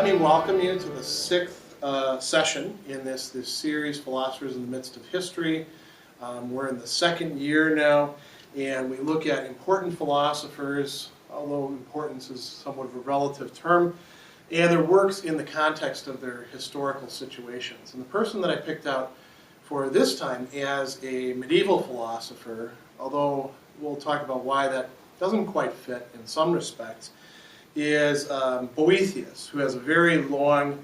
Let me welcome you to the sixth session in this series, Philosophers in the Midst of History. We're in the second year now, and we look at important philosophers, although importance is somewhat of a relative term, and their works in the context of their historical situations. And the person that I picked out for this time as a medieval philosopher, although we'll talk about why that doesn't quite fit in some respects, is Boethius, who has a very long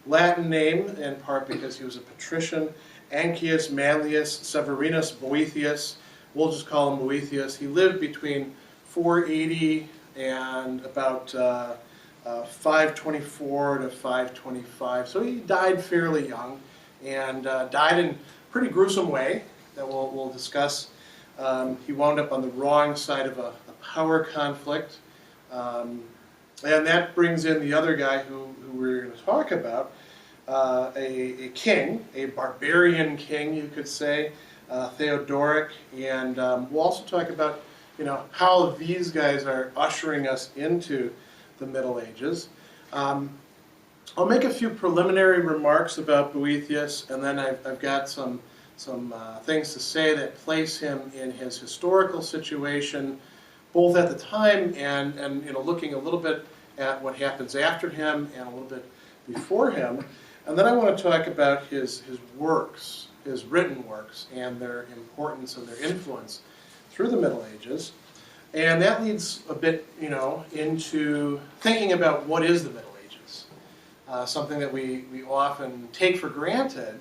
Latin name, in part because he was a patrician, Ancius Manlius Severinus Boethius. We'll just call him Boethius. He lived between 480 and about 524 to 525, so he died fairly young, and died in a pretty gruesome way that we'll discuss. He wound up on the wrong side of a power conflict. And that brings in the other guy who we're going to talk about, a king, a barbarian king, you could say, Theodoric. And we'll also talk about, how these guys are ushering us into the Middle Ages. I'll make a few preliminary remarks about Boethius, and then I've got some things to say that place him in his historical situation, both at the time and looking a little bit at what happens after him and a little bit before him. And then I want to talk about his works, his written works, and their importance and their influence through the Middle Ages. And that leads a bit, into thinking about what is the Middle Ages, something that we often take for granted.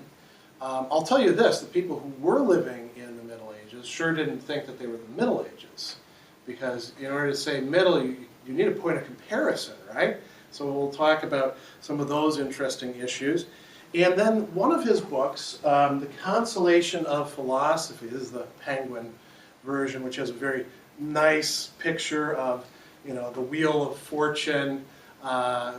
I'll tell you this, the people who were living in the Middle Ages sure didn't think that they were the Middle Ages. Because in order to say middle, you need a point of comparison, right? So we'll talk about some of those interesting issues. And then one of his books, The Consolation of Philosophy, this is the Penguin version, which has a very nice picture of, the wheel of fortune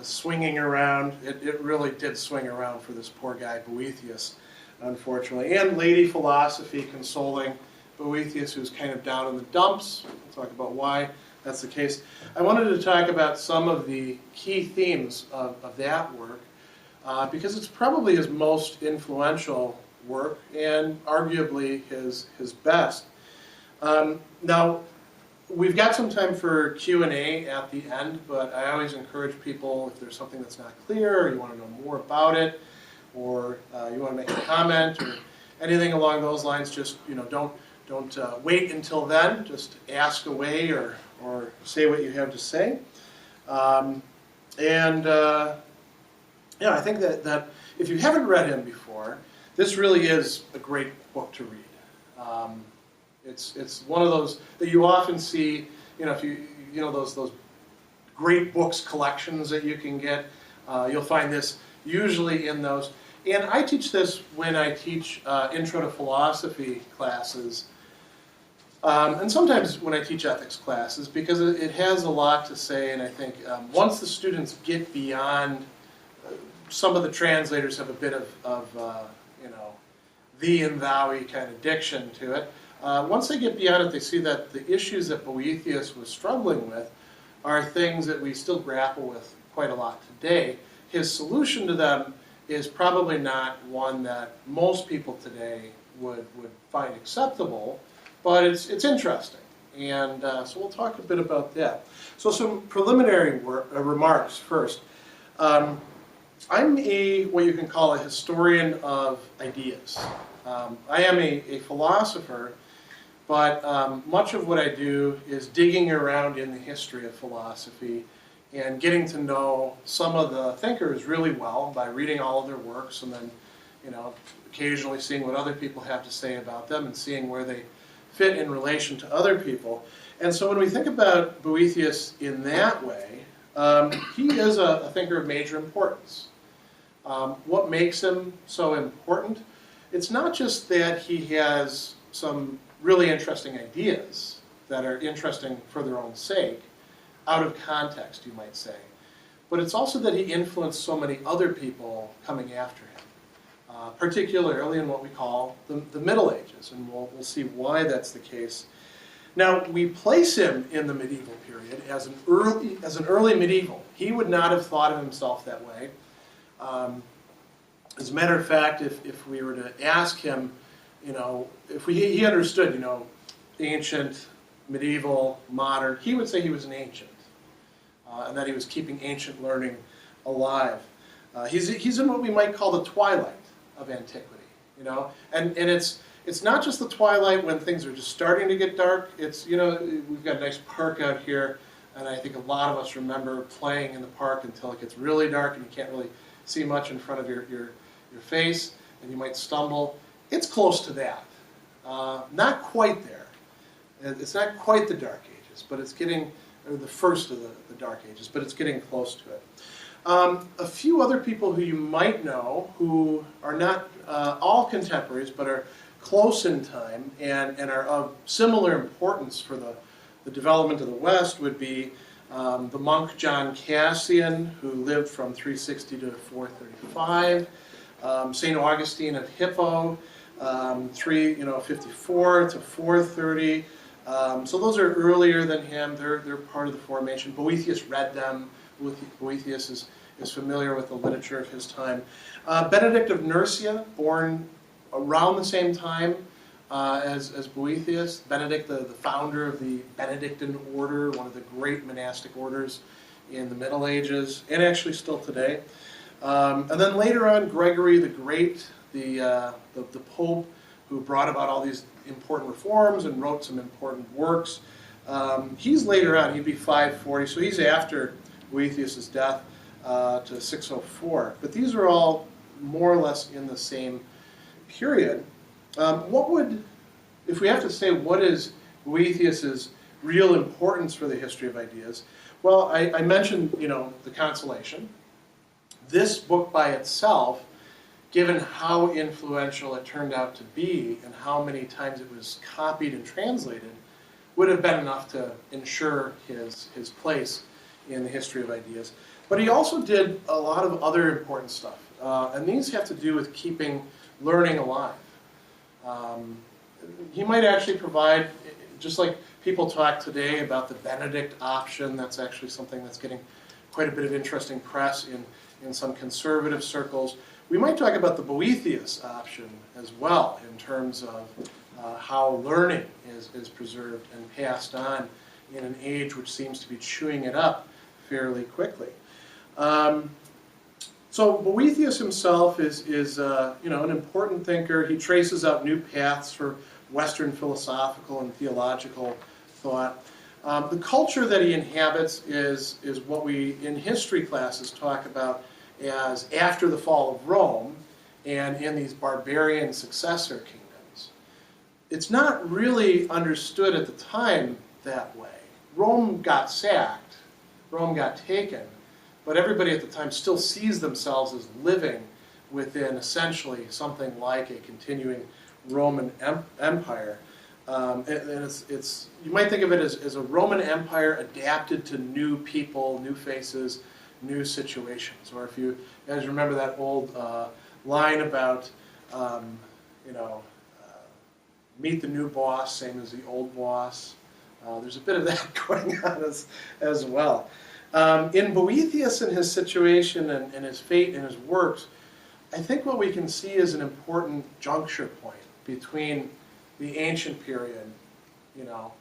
swinging around. It really did swing around for this poor guy, Boethius, unfortunately. And Lady Philosophy consoling Boethius, who's kind of down in the dumps. We'll talk about why that's the case. I wanted to talk about some of the key themes of that work, because it's probably his most influential work and arguably his best. Now, we've got some time for Q&A at the end, but I always encourage people, if there's something that's not clear, or you want to know more about it, or you want to make a comment, or anything along those lines, just don't wait until then. Just ask away or say what you have to say. I think that if you haven't read him before, this really is a great book to read. It's one of those that you often see. If those great books collections that you can get, you'll find this usually in those. And I teach this when I teach Intro to Philosophy classes. And sometimes when I teach ethics classes, because it has a lot to say, and I think once the students get beyond, some of the translators have a bit of thee and thou-y kind of diction to it. Once they get beyond it, they see that the issues that Boethius was struggling with are things that we still grapple with quite a lot today. His solution to them is probably not one that most people today would find acceptable, but it's interesting, and so we'll talk a bit about that. So some preliminary remarks first. I'm what you can call a historian of ideas. I am a philosopher, but much of what I do is digging around in the history of philosophy and getting to know some of the thinkers really well by reading all of their works, and then occasionally seeing what other people have to say about them and seeing where they fit in relation to other people. And so when we think about Boethius in that way, he is a thinker of major importance. What makes him so important? It's not just that he has some really interesting ideas that are interesting for their own sake, out of context, you might say, but it's also that he influenced so many other people coming after him. Particularly in what we call the Middle Ages, and we'll see why that's the case. Now, we place him in the medieval period as an early medieval. He would not have thought of himself that way. As a matter of fact, if we were to ask him, if he understood, ancient, medieval, modern, he would say he was an ancient, and that he was keeping ancient learning alive. He's in what we might call the twilight of antiquity, and it's not just the twilight when things are just starting to get dark. It's, we've got a nice park out here, and I think a lot of us remember playing in the park until it gets really dark and you can't really see much in front of your face, and you might stumble. It's close to that. Not quite there. It's not quite the Dark Ages, but it's getting, or the first of the Dark Ages, but it's getting close to it. A few other people who you might know who are not all contemporaries, but are close in time and are of similar importance for the development of the West would be the monk John Cassian, who lived from 360 to 435, St. Augustine of Hippo, 354 to 430. So those are earlier than him. They're part of the formation. Boethius read them. Boethius is familiar with the literature of his time. Benedict of Nursia, born around the same time as Boethius. Benedict, the founder of the Benedictine order, one of the great monastic orders in the Middle Ages, and actually still today. And then later on, Gregory the Great, the Pope, who brought about all these important reforms and wrote some important works. He's later on, he'd be 540, so he's after Boethius' death to 604. But these are all more or less in the same period. If we have to say what is Boethius' real importance for the history of ideas, well, I mentioned, the Consolation. This book by itself, given how influential it turned out to be and how many times it was copied and translated, would have been enough to ensure his place in the history of ideas. But he also did a lot of other important stuff, and these have to do with keeping learning alive. He might actually provide, just like people talk today about the Benedict option, that's actually something that's getting quite a bit of interesting press in some conservative circles. We might talk about the Boethius option as well in terms of how learning is preserved and passed on in an age which seems to be chewing it up fairly quickly. So Boethius himself is an important thinker. He traces out new paths for Western philosophical and theological thought. The culture that he inhabits is what we in history classes talk about as after the fall of Rome and in these barbarian successor kingdoms. It's not really understood at the time that way. Rome got sacked, Rome got taken, but everybody at the time still sees themselves as living within essentially something like a continuing Roman Empire. And it's you might think of it as a Roman Empire adapted to new people, new faces, new situations. Or if you guys remember that old line about, meet the new boss, same as the old boss. There's a bit of that going on as well. In Boethius and his situation and his fate and his works, I think what we can see is an important juncture point between the ancient period,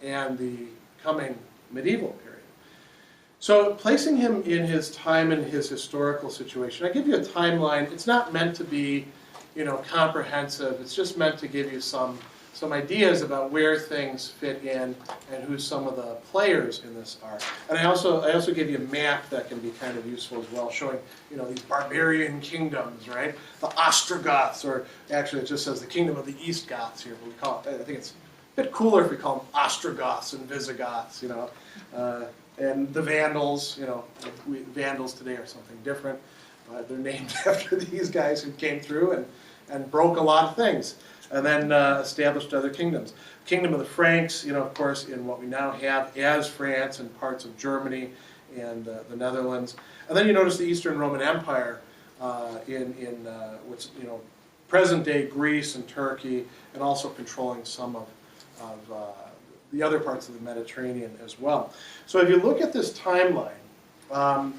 and the coming medieval period. So placing him in his time and his historical situation, I give you a timeline. It's not meant to be, comprehensive. It's just meant to give you some ideas about where things fit in and who some of the players in this are. And I also give you a map that can be kind of useful as well, showing these barbarian kingdoms, right? The Ostrogoths, or actually it just says the kingdom of the East Goths here, but we call it. I think it's a bit cooler if we call them Ostrogoths and Visigoths, and the Vandals. Vandals today are something different, but they're named after these guys who came through and broke a lot of things, and then established other kingdoms. Kingdom of the Franks, of course, in what we now have as France and parts of Germany and the Netherlands. And then you notice the Eastern Roman Empire in what's present-day Greece and Turkey, and also controlling some of the other parts of the Mediterranean as well. So if you look at this timeline,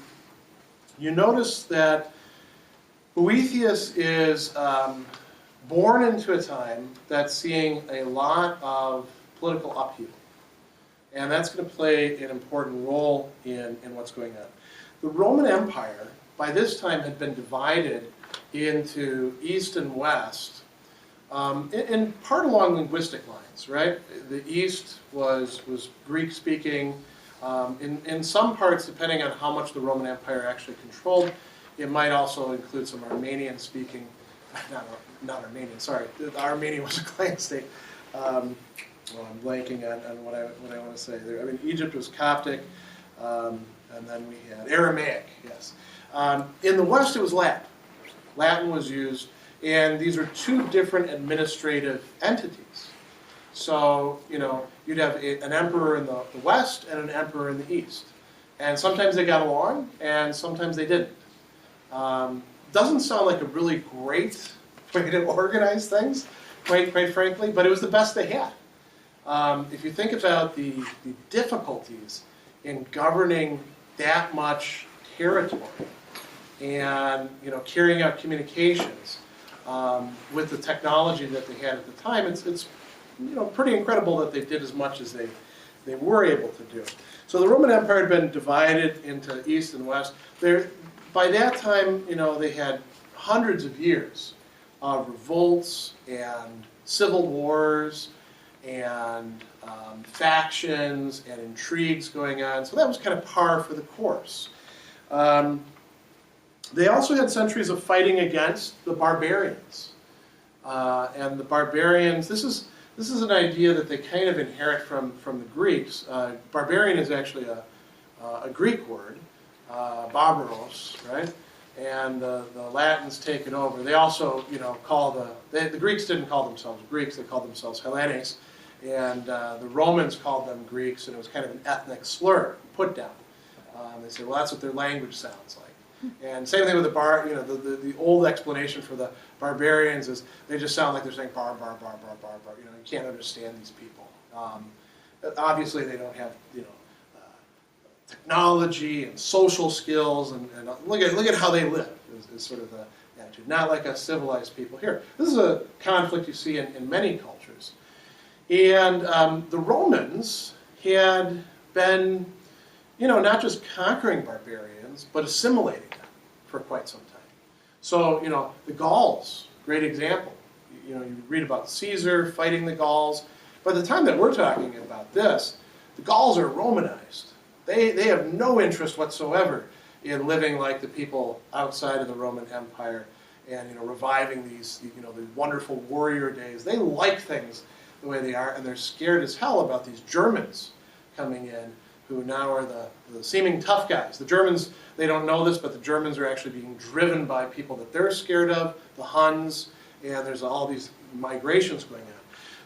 you notice that Boethius is born into a time that's seeing a lot of political upheaval. And that's going to play an important role in what's going on. The Roman Empire, by this time, had been divided into East and West, in part along linguistic lines, right? The East was Greek-speaking. In some parts, depending on how much the Roman Empire actually controlled, it might also include some Armenian-speaking, not Armenian, sorry. Armenia was a clan state. Well, I'm blanking on what I want to say there. I mean, Egypt was Coptic, and then we had Aramaic, yes. In the West, it was Latin. Latin was used, and these are two different administrative entities. So, you know, you'd have an emperor in the West and an emperor in the East. And sometimes they got along, and sometimes they didn't. Doesn't sound like a really great way to organize things, quite frankly, but it was the best they had. If you think about the difficulties in governing that much territory and, you know, carrying out communications with the technology that they had at the time, it's you know, pretty incredible that they did as much as they were able to do. So the Roman Empire had been divided into East and West. By that time, you know, they had hundreds of years of revolts and civil wars and factions and intrigues going on. So that was kind of par for the course. They also had centuries of fighting against the barbarians. And the barbarians, this is an idea that they kind of inherit from the Greeks. Barbarian is actually a Greek word, barbaros, right? And the Latins take it over. They also, you know, the Greeks didn't call themselves Greeks, they called themselves Hellenes. And the Romans called them Greeks, and it was kind of an ethnic slur, put down. They said, well, that's what their language sounds like. And same thing with the old explanation for the barbarians is they just sound like they're saying bar. You know, you can't understand these people. Obviously, they don't have, you know, technology and social skills, and look at how they live is sort of the attitude. Not like us civilized people here. This is a conflict you see in many cultures. And the Romans had been, you know, not just conquering barbarians, but assimilating them for quite some time. So, you know, the Gauls, great example. You know, you read about Caesar fighting the Gauls. By the time that we're talking about this, the Gauls are Romanized. They have no interest whatsoever in living like the people outside of the Roman Empire and, you know, reviving these, you know, the wonderful warrior days. They like things the way they are, and they're scared as hell about these Germans coming in who now are the seeming tough guys. The Germans, they don't know this, but the Germans are actually being driven by people that they're scared of, the Huns, and there's all these migrations going on.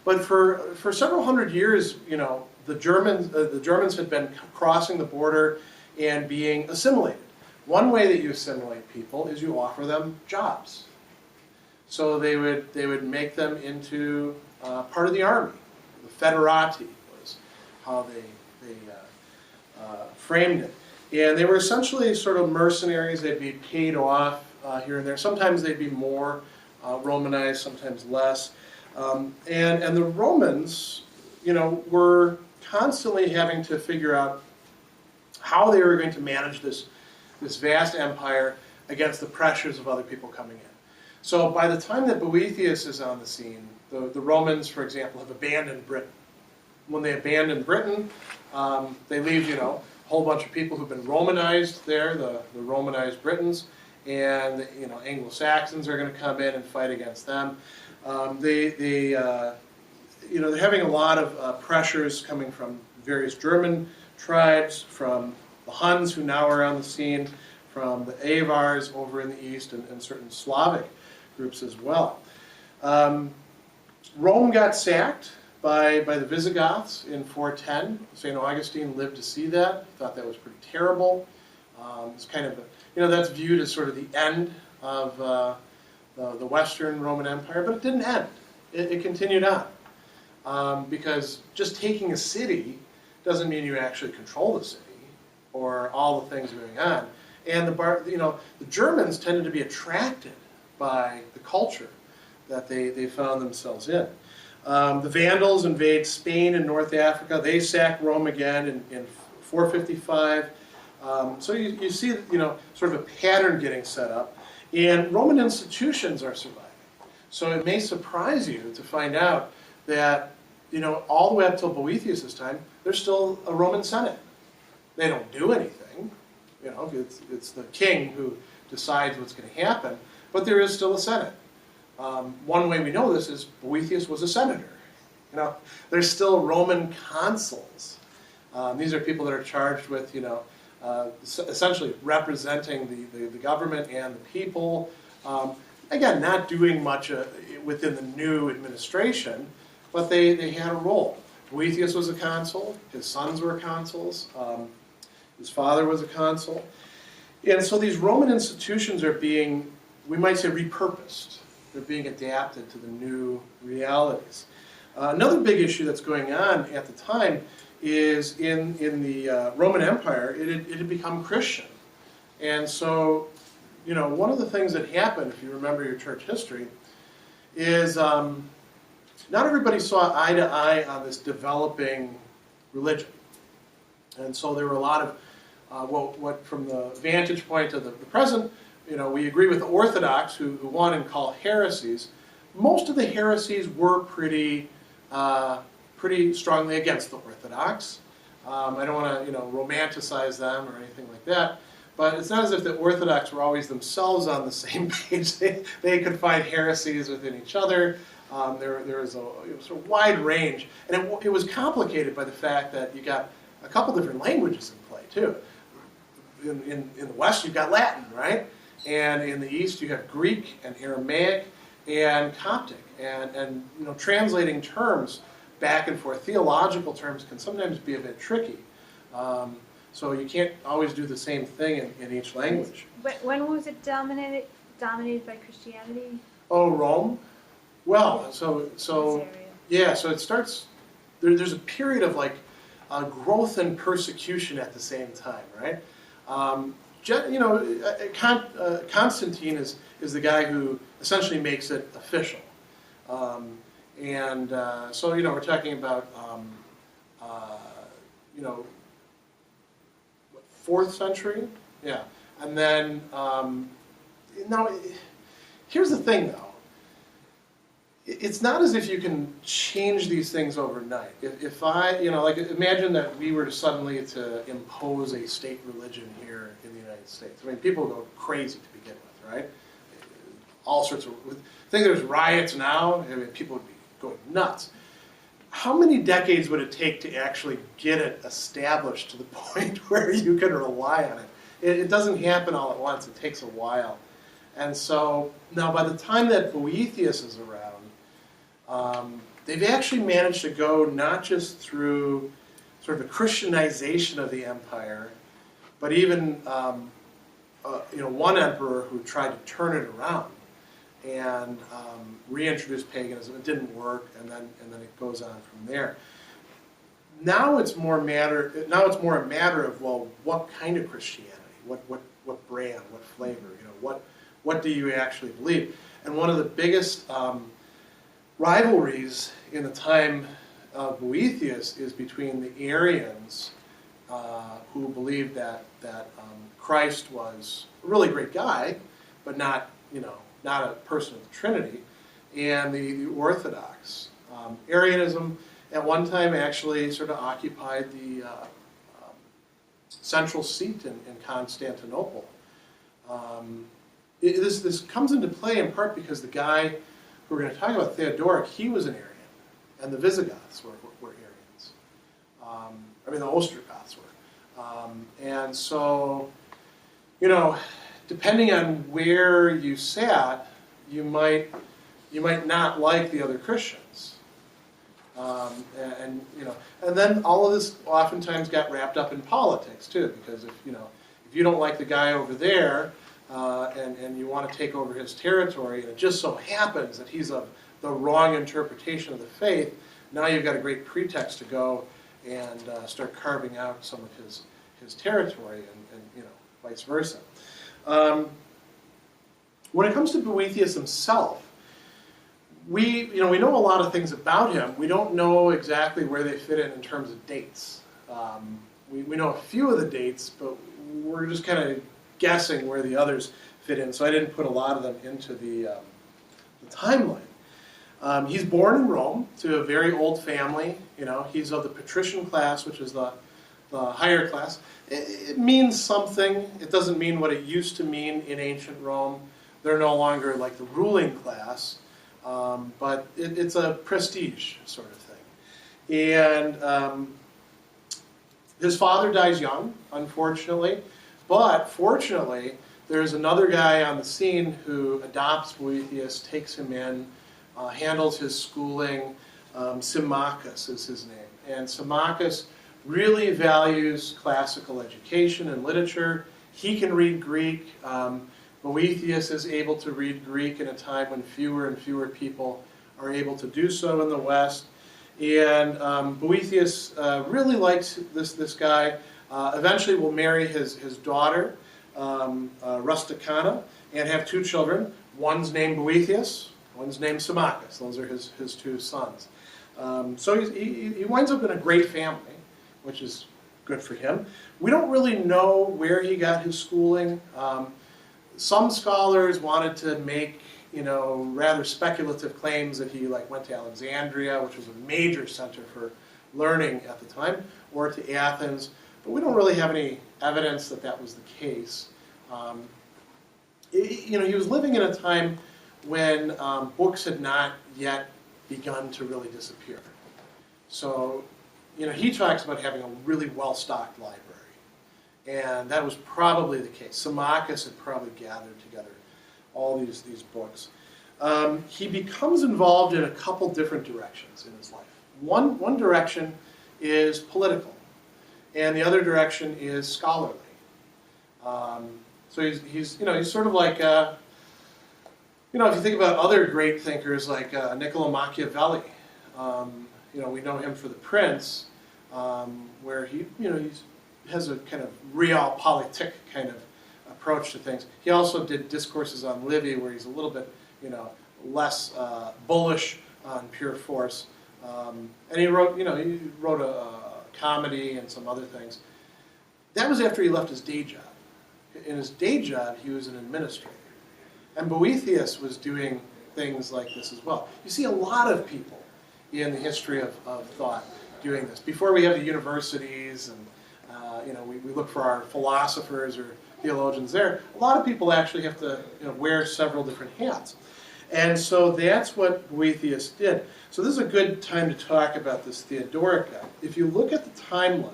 But for several hundred years, you know, the Germans had been crossing the border and being assimilated. One way that you assimilate people is you offer them jobs. So they would make them into part of the army. The federati was how they framed it. And they were essentially sort of mercenaries. They'd be paid off here and there. Sometimes they'd be more Romanized, sometimes less. And the Romans, you know, were constantly having to figure out how they were going to manage this vast empire against the pressures of other people coming in. So by the time that Boethius is on the scene, the Romans, for example, have abandoned Britain. When they abandon Britain, they leave, you know, a whole bunch of people who've been Romanized there, the Romanized Britons, and, you know, Anglo-Saxons are going to come in and fight against them. You know, they're having a lot of pressures coming from various German tribes, from the Huns who now are on the scene, from the Avars over in the east, and certain Slavic groups as well. Rome got sacked by the Visigoths in 410. St. Augustine lived to see that. Thought that was pretty terrible. It's kind of, you know, that's viewed as sort of the end of the Western Roman Empire, but it didn't end. It continued on. because just taking a city doesn't mean you actually control the city or all the things going on. And the Germans tended to be attracted by the culture that they found themselves in. The Vandals invade Spain and North Africa. They sack Rome again in 455. So you see, sort of a pattern getting set up, and Roman institutions are surviving. So it may surprise you to find out that, all the way up till Boethius' time, there's still a Roman Senate. They don't do anything. It's the king who decides what's going to happen, but there is still a Senate. One way we know this is Boethius was a senator. There's still Roman consuls. These are people that are charged with, essentially representing the government and the people. Again, not doing much within the new administration, but they had a role. Boethius was a consul. His sons were consuls. His father was a consul. And so these Roman institutions are being, we might say, repurposed. They're being adapted to the new realities. Another big issue that's going on at the time is in the Roman Empire, it had become Christian. And so, one of the things that happened, if you remember your church history, is not everybody saw eye to eye on this developing religion. And so there were a lot of, what from the vantage point of the present, we agree with the Orthodox who want and call heresies. Most of the heresies were pretty strongly against the Orthodox. I don't want to, romanticize them or anything like that. But it's not as if the Orthodox were always themselves on the same page. They could find heresies within each other. There was a wide range. And it was complicated by the fact that you got a couple different languages in play, too. In the West, you've got Latin, right? And in the East, you have Greek and Aramaic and Coptic. And translating terms back and forth, theological terms, can sometimes be a bit tricky. So you can't always do the same thing in each language. When was it dominated by Christianity? Oh, Rome? Well, so it starts, there's a period of growth and persecution at the same time, right? Constantine is the guy who essentially makes it official. So we're talking about, 4th century? Yeah. And then, now, here's the thing, though. It's not as if you can change these things overnight. If I, imagine that we were suddenly to impose a state religion here in the United States. I mean, people go crazy to begin with, right? All sorts of, I think there's riots now, people would be going nuts. How many decades would it take to actually get it established to the point where you can rely on it? It doesn't happen all at once. It takes a while. And so, now by the time that Boethius is around, they've actually managed to go not just through sort of a Christianization of the empire, but even one emperor who tried to turn it around and reintroduce paganism. It didn't work, and then it goes on from there. Now it's more a matter of, well, what kind of Christianity, what brand, what flavor, what do you actually believe? And one of the biggest rivalries in the time of Boethius is between the Arians, who believed that Christ was a really great guy, but not a person of the Trinity, and the Orthodox. Arianism at one time actually sort of occupied the central seat in Constantinople. This comes into play in part because the guy who we're going to talk about, Theodoric, he was an Arian, and the Visigoths were Arians. The Ostrogoths were. And so, depending on where you sat, you might not like the other Christians, and then all of this oftentimes got wrapped up in politics too, because if you don't like the guy over there, and you want to take over his territory, and it just so happens that he's of the wrong interpretation of the faith, now you've got a great pretext to go and start carving out some of his territory, and vice versa. When it comes to Boethius himself, we know a lot of things about him. We don't know exactly where they fit in terms of dates. We know a few of the dates, but we're just kind of guessing where the others fit in. So I didn't put a lot of them into the timeline. He's born in Rome to a very old family. He's of the patrician class, which is the higher class. It means something. It doesn't mean what it used to mean in ancient Rome. They're no longer like the ruling class, but it's a prestige sort of thing. And his father dies young, unfortunately, but fortunately, there's another guy on the scene who adopts Boethius, takes him in, handles his schooling. Symmachus is his name. And Symmachus really values classical education and literature. He can read Greek. Boethius is able to read Greek in a time when fewer and fewer people are able to do so in the West. And Boethius really likes this guy. Eventually will marry his daughter, Rusticana, and have two children. One's named Boethius, one's named Symmachus. Those are his two sons. So he winds up in a great family, which is good for him. We don't really know where he got his schooling. Some scholars wanted to make rather speculative claims that he went to Alexandria, which was a major center for learning at the time, or to Athens. But we don't really have any evidence that that was the case. He was living in a time when books had not yet begun to really disappear. So, he talks about having a really well-stocked library. And that was probably the case. Symmachus had probably gathered together all these books. He becomes involved in a couple different directions in his life. One direction is political, and the other direction is scholarly. So he's sort of like if you think about other great thinkers like Niccolo Machiavelli, we know him for The Prince, where he has a kind of realpolitik kind of approach to things. He also did discourses on Livy, where he's a little bit less bullish on pure force. And he wrote a comedy and some other things. That was after he left his day job. In his day job, he was an administrator. And Boethius was doing things like this as well. You see a lot of people in the history of thought doing this. Before we have the universities and we look for our philosophers or theologians there, a lot of people actually have to wear several different hats. And so that's what Boethius did. So this is a good time to talk about this Theodoric guy. If you look at the timeline,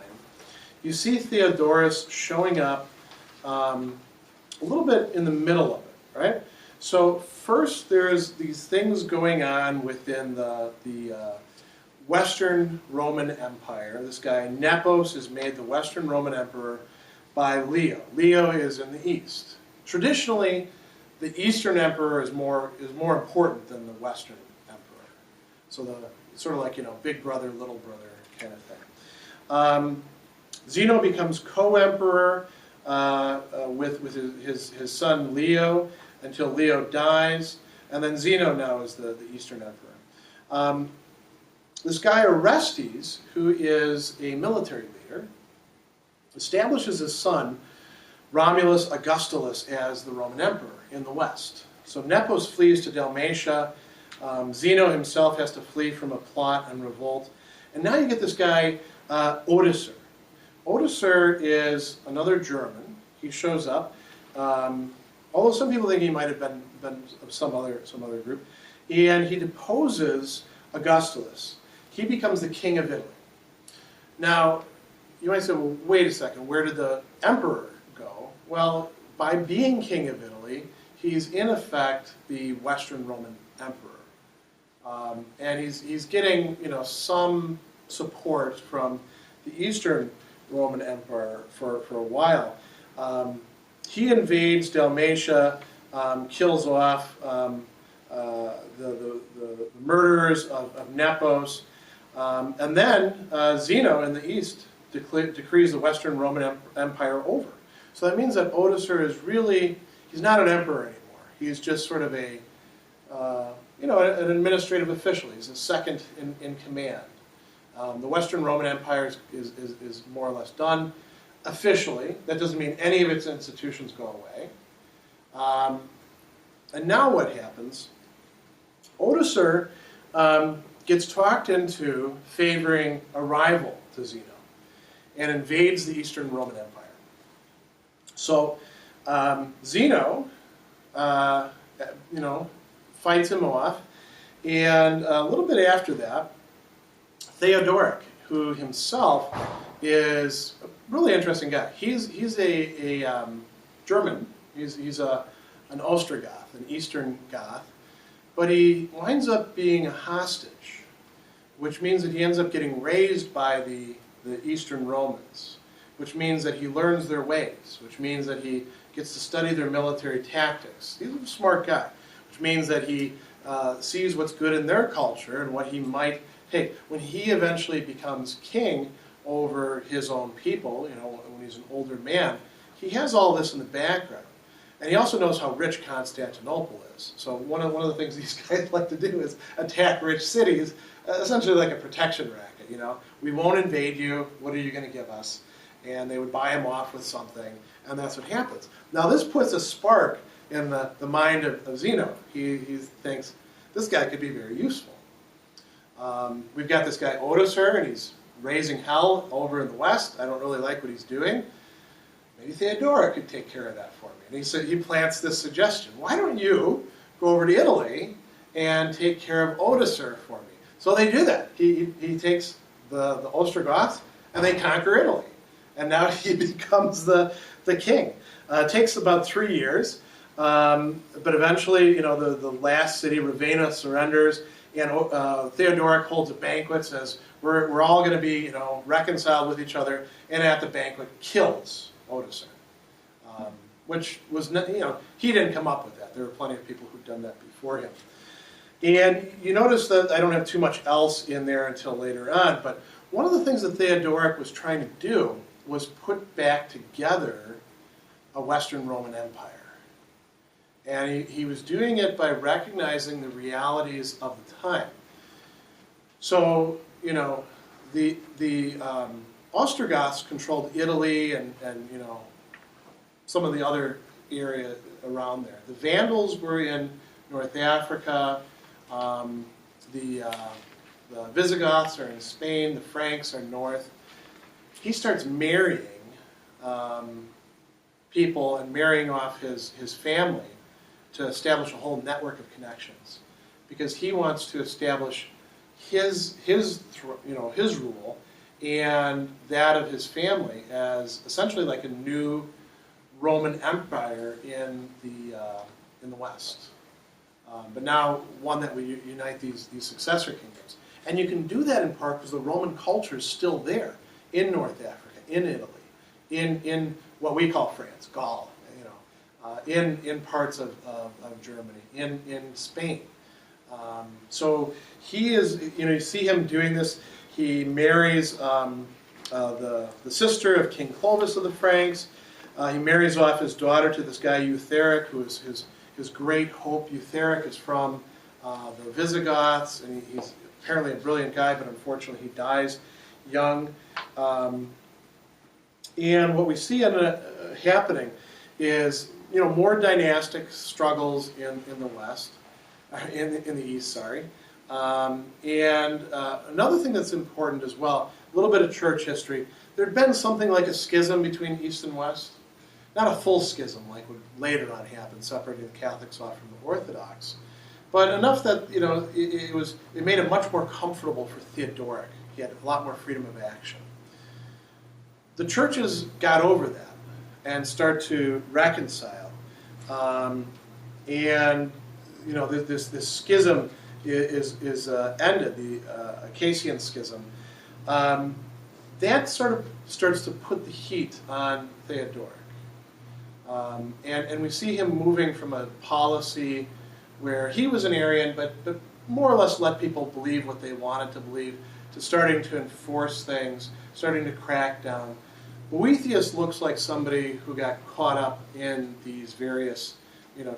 you see Theodorus showing up a little bit in the middle of it, right? So first there's these things going on within the Western Roman Empire. This guy Nepos is made the Western Roman Emperor by Leo. Leo is in the east. Traditionally, the Eastern Emperor is more important than the Western Emperor. So sort of like big brother, little brother kind of thing. Zeno becomes co-emperor with his son Leo until Leo dies, and then Zeno now is the Eastern Emperor. This guy Orestes, who is a military leader, establishes his son Romulus Augustulus as the Roman Emperor in the West. So Nepos flees to Dalmatia. Zeno himself has to flee from a plot and revolt. And now you get this guy Odoacer. Odoacer is another German. He shows up, although some people think he might have been of some other group. And he deposes Augustulus. He becomes the king of Italy. Now, you might say, well, wait a second, where did the emperor go? Well, by being king of Italy, he's in effect the Western Roman emperor. And he's getting some support from the Eastern Roman Empire for a while. He invades Dalmatia, kills off the murderers of Nepos. And then Zeno in the east decrees the Western Roman Empire over. So that means that Odoacer is really, he's not an emperor anymore. He's just sort of a, an administrative official. He's a second in command. The Western Roman Empire is more or less done officially. That doesn't mean any of its institutions go away. And now what happens? Odoacer gets talked into favoring a rival to Zeno and invades the Eastern Roman Empire. So Zeno, fights him off, and a little bit after that, Theodoric, who himself is a really interesting guy. He's a German. He's an Ostrogoth, an Eastern Goth, but he winds up being a hostage, which means that he ends up getting raised by the Eastern Romans, which means that he learns their ways, which means that he gets to study their military tactics. He's a smart guy, which means that he sees what's good in their culture and what he might take. When he eventually becomes king over his own people, when he's an older man, he has all this in the background. And he also knows how rich Constantinople is. So one of the things these guys like to do is attack rich cities, essentially like a protection racket. We won't invade you. What are you going to give us? And they would buy him off with something, and that's what happens. Now this puts a spark in the mind of Zeno. He thinks, this guy could be very useful. We've got this guy Odoacer, and he's raising hell over in the west. I don't really like what he's doing. Maybe Theodoric could take care of that for me. And he plants this suggestion. Why don't you go over to Italy and take care of Odoacer for me? So they do that. He takes the Ostrogoths, and they conquer Italy. And now he becomes the king. It takes about 3 years, but eventually, the last city, Ravenna, surrenders, and Theodoric holds a banquet, says we're all going to be reconciled with each other, and at the banquet kills Odoacer, which was he didn't come up with that. There were plenty of people who'd done that before him. And you notice that I don't have too much else in there until later on, but one of the things that Theodoric was trying to do was put back together a Western Roman Empire. And he was doing it by recognizing the realities of the time. So, the Ostrogoths controlled Italy and some of the other area around there. The Vandals were in North Africa. The Visigoths are in Spain. The Franks are north. He starts marrying people and marrying off his family to establish a whole network of connections, because he wants to establish his rule and that of his family as essentially like a new Roman Empire in the West, but now one that would unite these successor kingdoms. And you can do that in part because the Roman culture is still there in North Africa, in Italy, in what we call France, Gaul, in parts of Germany, in Spain. So he is, you see him doing this. He marries the sister of King Clovis of the Franks. He marries off his daughter to this guy Eutharic, who is his great hope. Eutharic is from the Visigoths, and he's apparently a brilliant guy, but unfortunately he dies young. And what we see happening is more dynastic struggles in the West, in the East, sorry. And another thing that's important as well, a little bit of church history. There had been something like a schism between East and West. Not a full schism like would later on happen, separating the Catholics off from the Orthodox. But enough that it made it much more comfortable for Theodoric. He had a lot more freedom of action. The churches got over that and start to reconcile. And this schism is ended, the Acacian schism. That sort of starts to put the heat on Theodoric. And we see him moving from a policy where he was an Arian, but more or less let people believe what they wanted to believe, to starting to enforce things, starting to crack down. Boethius looks like somebody who got caught up in these various,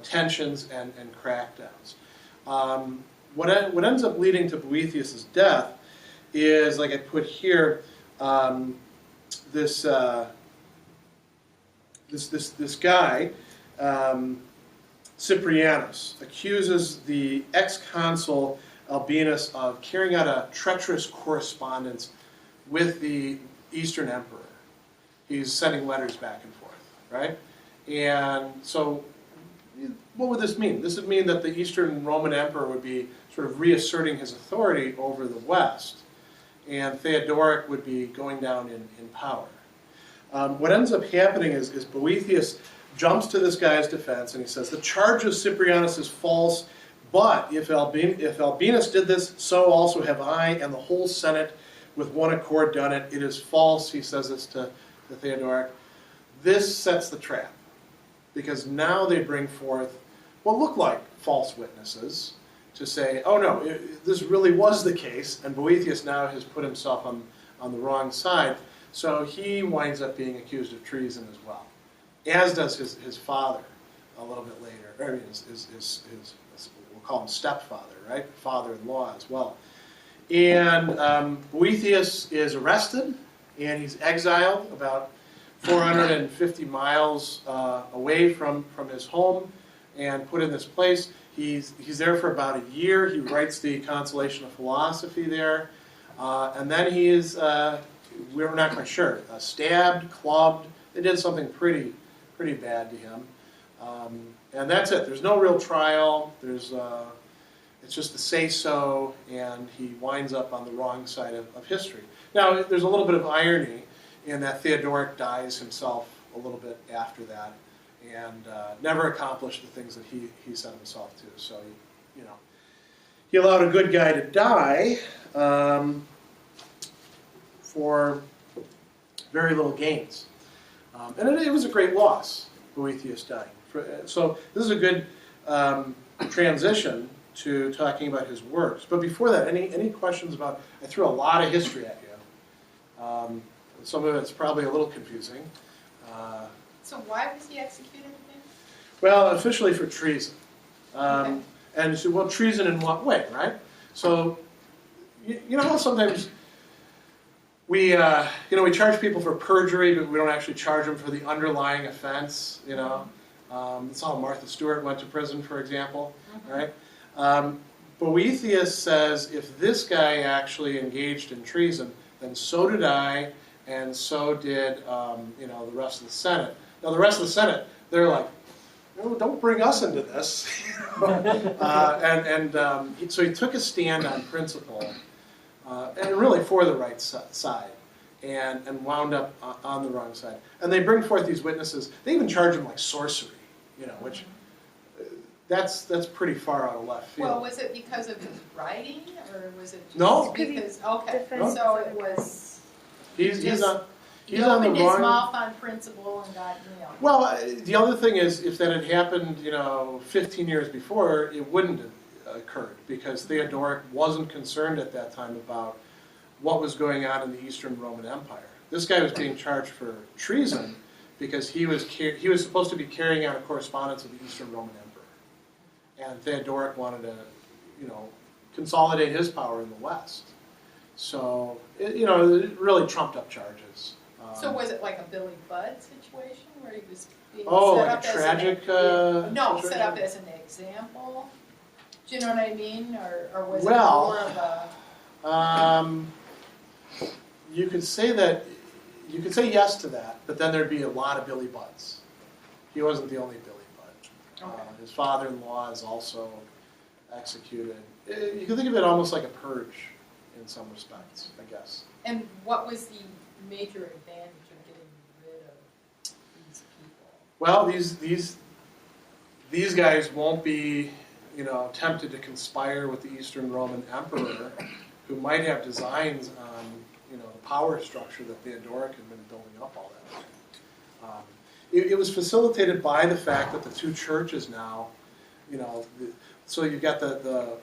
tensions and crackdowns. What ends up leading to Boethius' death is, like I put here, this guy, Cyprianus, accuses the ex-consul Albinus of carrying out a treacherous correspondence with the Eastern Emperor. He's sending letters back and forth, right? And so what would this mean? This would mean that the Eastern Roman Emperor would be sort of reasserting his authority over the West, and Theodoric would be going down in power. What ends up happening is Boethius jumps to this guy's defense, and he says, the charge of Cyprianus is false, but if Albinus did this, so also have I and the whole Senate with one accord done it. It is false, he says this to Theodoric. This sets the trap, because now they bring forth what look like false witnesses to say, oh no, this really was the case, and Boethius now has put himself on the wrong side, so he winds up being accused of treason as well, as does his father a little bit later. I mean, his we'll call him stepfather, right? Father-in-law as well. And Boethius is arrested, and he's exiled about 450 miles away from his home and put in this place. He's there for about a year. He writes the Consolation of Philosophy there. And then he is, we're not quite sure, stabbed, clubbed. They did something pretty bad to him. And that's it. There's no real trial. It's just the say-so, and he winds up on the wrong side of history. Now, there's a little bit of irony in that Theodoric dies himself a little bit after that, and never accomplished the things that he set himself to. So, he allowed a good guy to die for very little gains. And it was a great loss, Boethius dying. So this is a good transition to talking about his works. But before that, any questions about, I threw a lot of history at you. Some of it's probably a little confusing. So why was he executed again? Well, officially for treason. Okay. And you say, well, treason in what way, right? So, you know how sometimes we charge people for perjury, but we don't actually charge them for the underlying offense, That's how Martha Stewart went to prison, for example, right? Boethius says, if this guy actually engaged in treason, then so did I, and so did, the rest of the Senate. Now, the rest of the Senate, they're like, no, don't bring us into this. So he took a stand on principle, and really for the right side, and wound up on the wrong side. And they bring forth these witnesses. They even charge him like sorcery, which that's pretty far out of left field. Well, was it because of his writing, or was it just No. because, okay, No. so it was, He's on he the opened his wrong. mouth on principle and got nailed. Well, the other thing is, if that had happened, 15 years before, it wouldn't have occurred, because Theodoric wasn't concerned at that time about what was going on in the Eastern Roman Empire. This guy was being charged for treason because he was supposed to be carrying out a correspondence with the Eastern Roman Emperor, and Theodoric wanted to, consolidate his power in the West. So, it really trumped up charges. So was it like a Billy Budd situation where he was being Oh, set like up a as tragic no, situation? set up as an example? Do you know what I mean? Or was Well, it more of a... You could say yes to that, but then there'd be a lot of Billy Budds. He wasn't the only Billy Budd. Okay. His father-in-law is also executed. You can think of it almost like a purge in some respects, I guess. And what was the major advantage of getting rid of these people? Well, these guys won't be, tempted to conspire with the Eastern Roman Emperor, who might have designs on, the power structure that Theodoric had been building up all that time. It was facilitated by the fact that the two churches now, so you've got the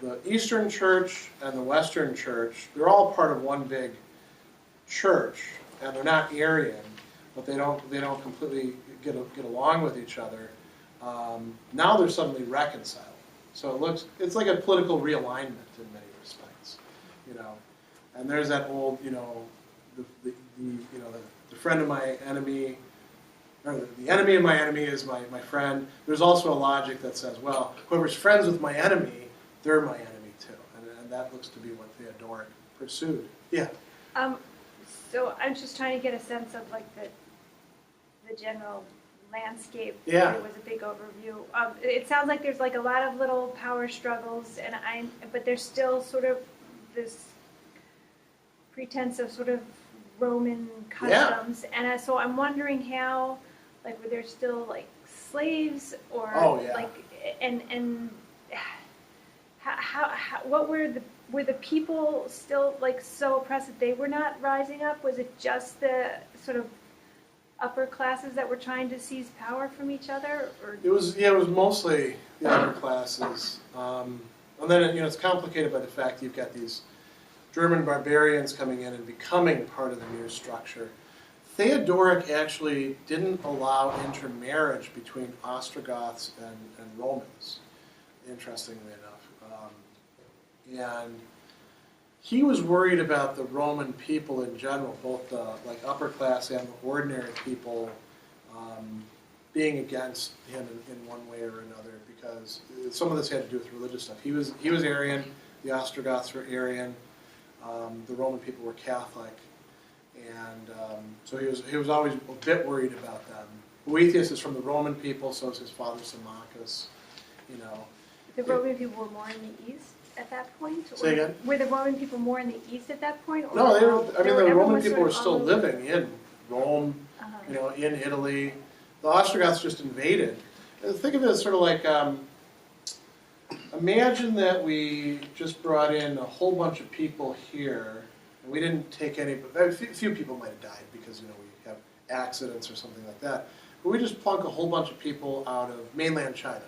the Eastern Church and the Western Church, they're all part of one big church, and they're not Arian, but they don't completely get along with each other. Now they're suddenly reconciled. So it's like a political realignment in many respects, you know. And there's that old, you know, the friend of my enemy, or the enemy of my enemy is my friend. There's also a logic that says, well, whoever's friends with my enemy, they're my enemy too. And that looks to be what Theodoric pursued. Yeah. So I'm just trying to get a sense of like the general landscape. Yeah. It was a big overview. It sounds like there's like a lot of little power struggles, but there's still sort of this pretense of sort of Roman customs, and so I'm wondering how, like, were there still like slaves or like, and how what were the people still like so oppressed that they were not rising up? Was it just the sort of upper classes that were trying to seize power from each other? Or? It was mostly the upper classes, and then it's complicated by the fact you've got these German barbarians coming in and becoming part of the new structure. Theodoric actually didn't allow intermarriage between Ostrogoths and Romans, interestingly enough. And he was worried about the Roman people in general, both the upper class and the ordinary people, being against him in one way or another, because some of this had to do with religious stuff. He was Arian, the Ostrogoths were Arian. The Roman people were Catholic, and so he was always a bit worried about them. Boethius is from the Roman people, so is his father Symmachus. You know, the Roman people were more in the east at that point. Say again? Were the Roman people more in the east at that point? Or no, the Roman people were sort of still living in Rome, in Italy. The Ostrogoths just invaded. And think of it as sort of like. Imagine that we just brought in a whole bunch of people here, and we didn't take any, a few people might have died because, we have accidents or something like that. But we just plunk a whole bunch of people out of mainland China,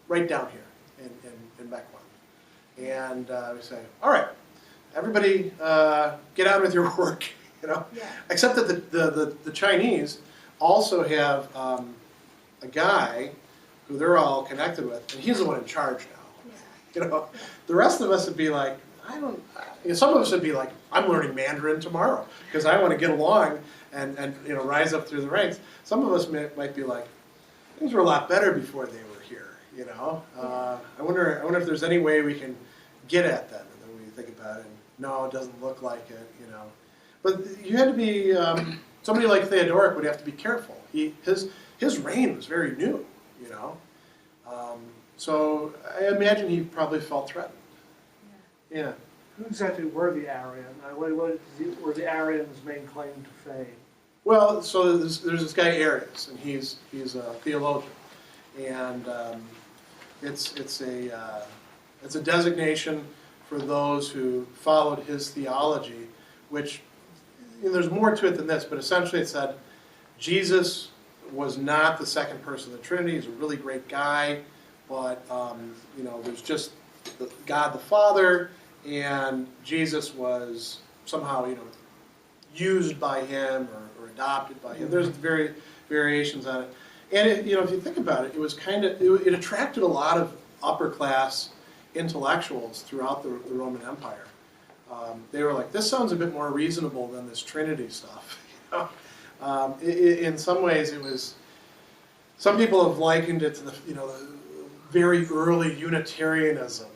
right down here in Bechuan. And we say, all right, everybody get on with your work, Yeah. Except that the Chinese also have a guy who they're all connected with, and he's the one in charge now. The rest of us would be like, some of us would be like, I'm learning Mandarin tomorrow because I want to get along and rise up through the ranks. Some of us might be like, things were a lot better before they were here. I wonder if there's any way we can get at them. And then we think about it, and no, it doesn't look like it. But you had to be somebody like Theodoric would have to be careful. His reign was very new. So I imagine he probably felt threatened. Yeah. Who exactly were the Arians? Were the Arians' main claim to fame? Well, so there's this guy Arius, and he's a theologian, and it's a designation for those who followed his theology, which there's more to it than this, but essentially it said Jesus was not the second person of the Trinity. He's a really great guy. But, there's just God the Father, and Jesus was somehow, used by him or adopted by him. There's variations on it. And, if you think about it, it was it attracted a lot of upper-class intellectuals throughout the Roman Empire. They were like, this sounds a bit more reasonable than this Trinity stuff. In some ways, it was... Some people have likened it to the very early Unitarianism,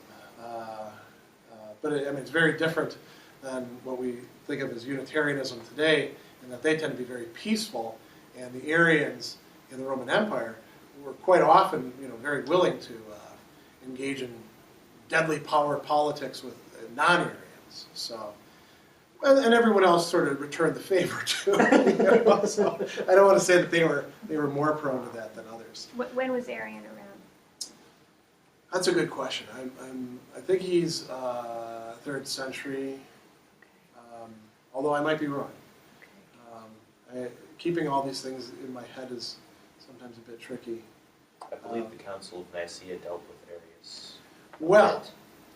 but it's very different than what we think of as Unitarianism today, in that they tend to be very peaceful, and the Arians in the Roman Empire were quite often, very willing to engage in deadly power politics with non-Arians. So, and everyone else sort of returned the favor too. So I don't want to say that they were more prone to that than others. When was Arian around? That's a good question. I think he's 3rd century, although I might be wrong. Keeping all these things in my head is sometimes a bit tricky. I believe the Council of Nicaea dealt with Arius. Well,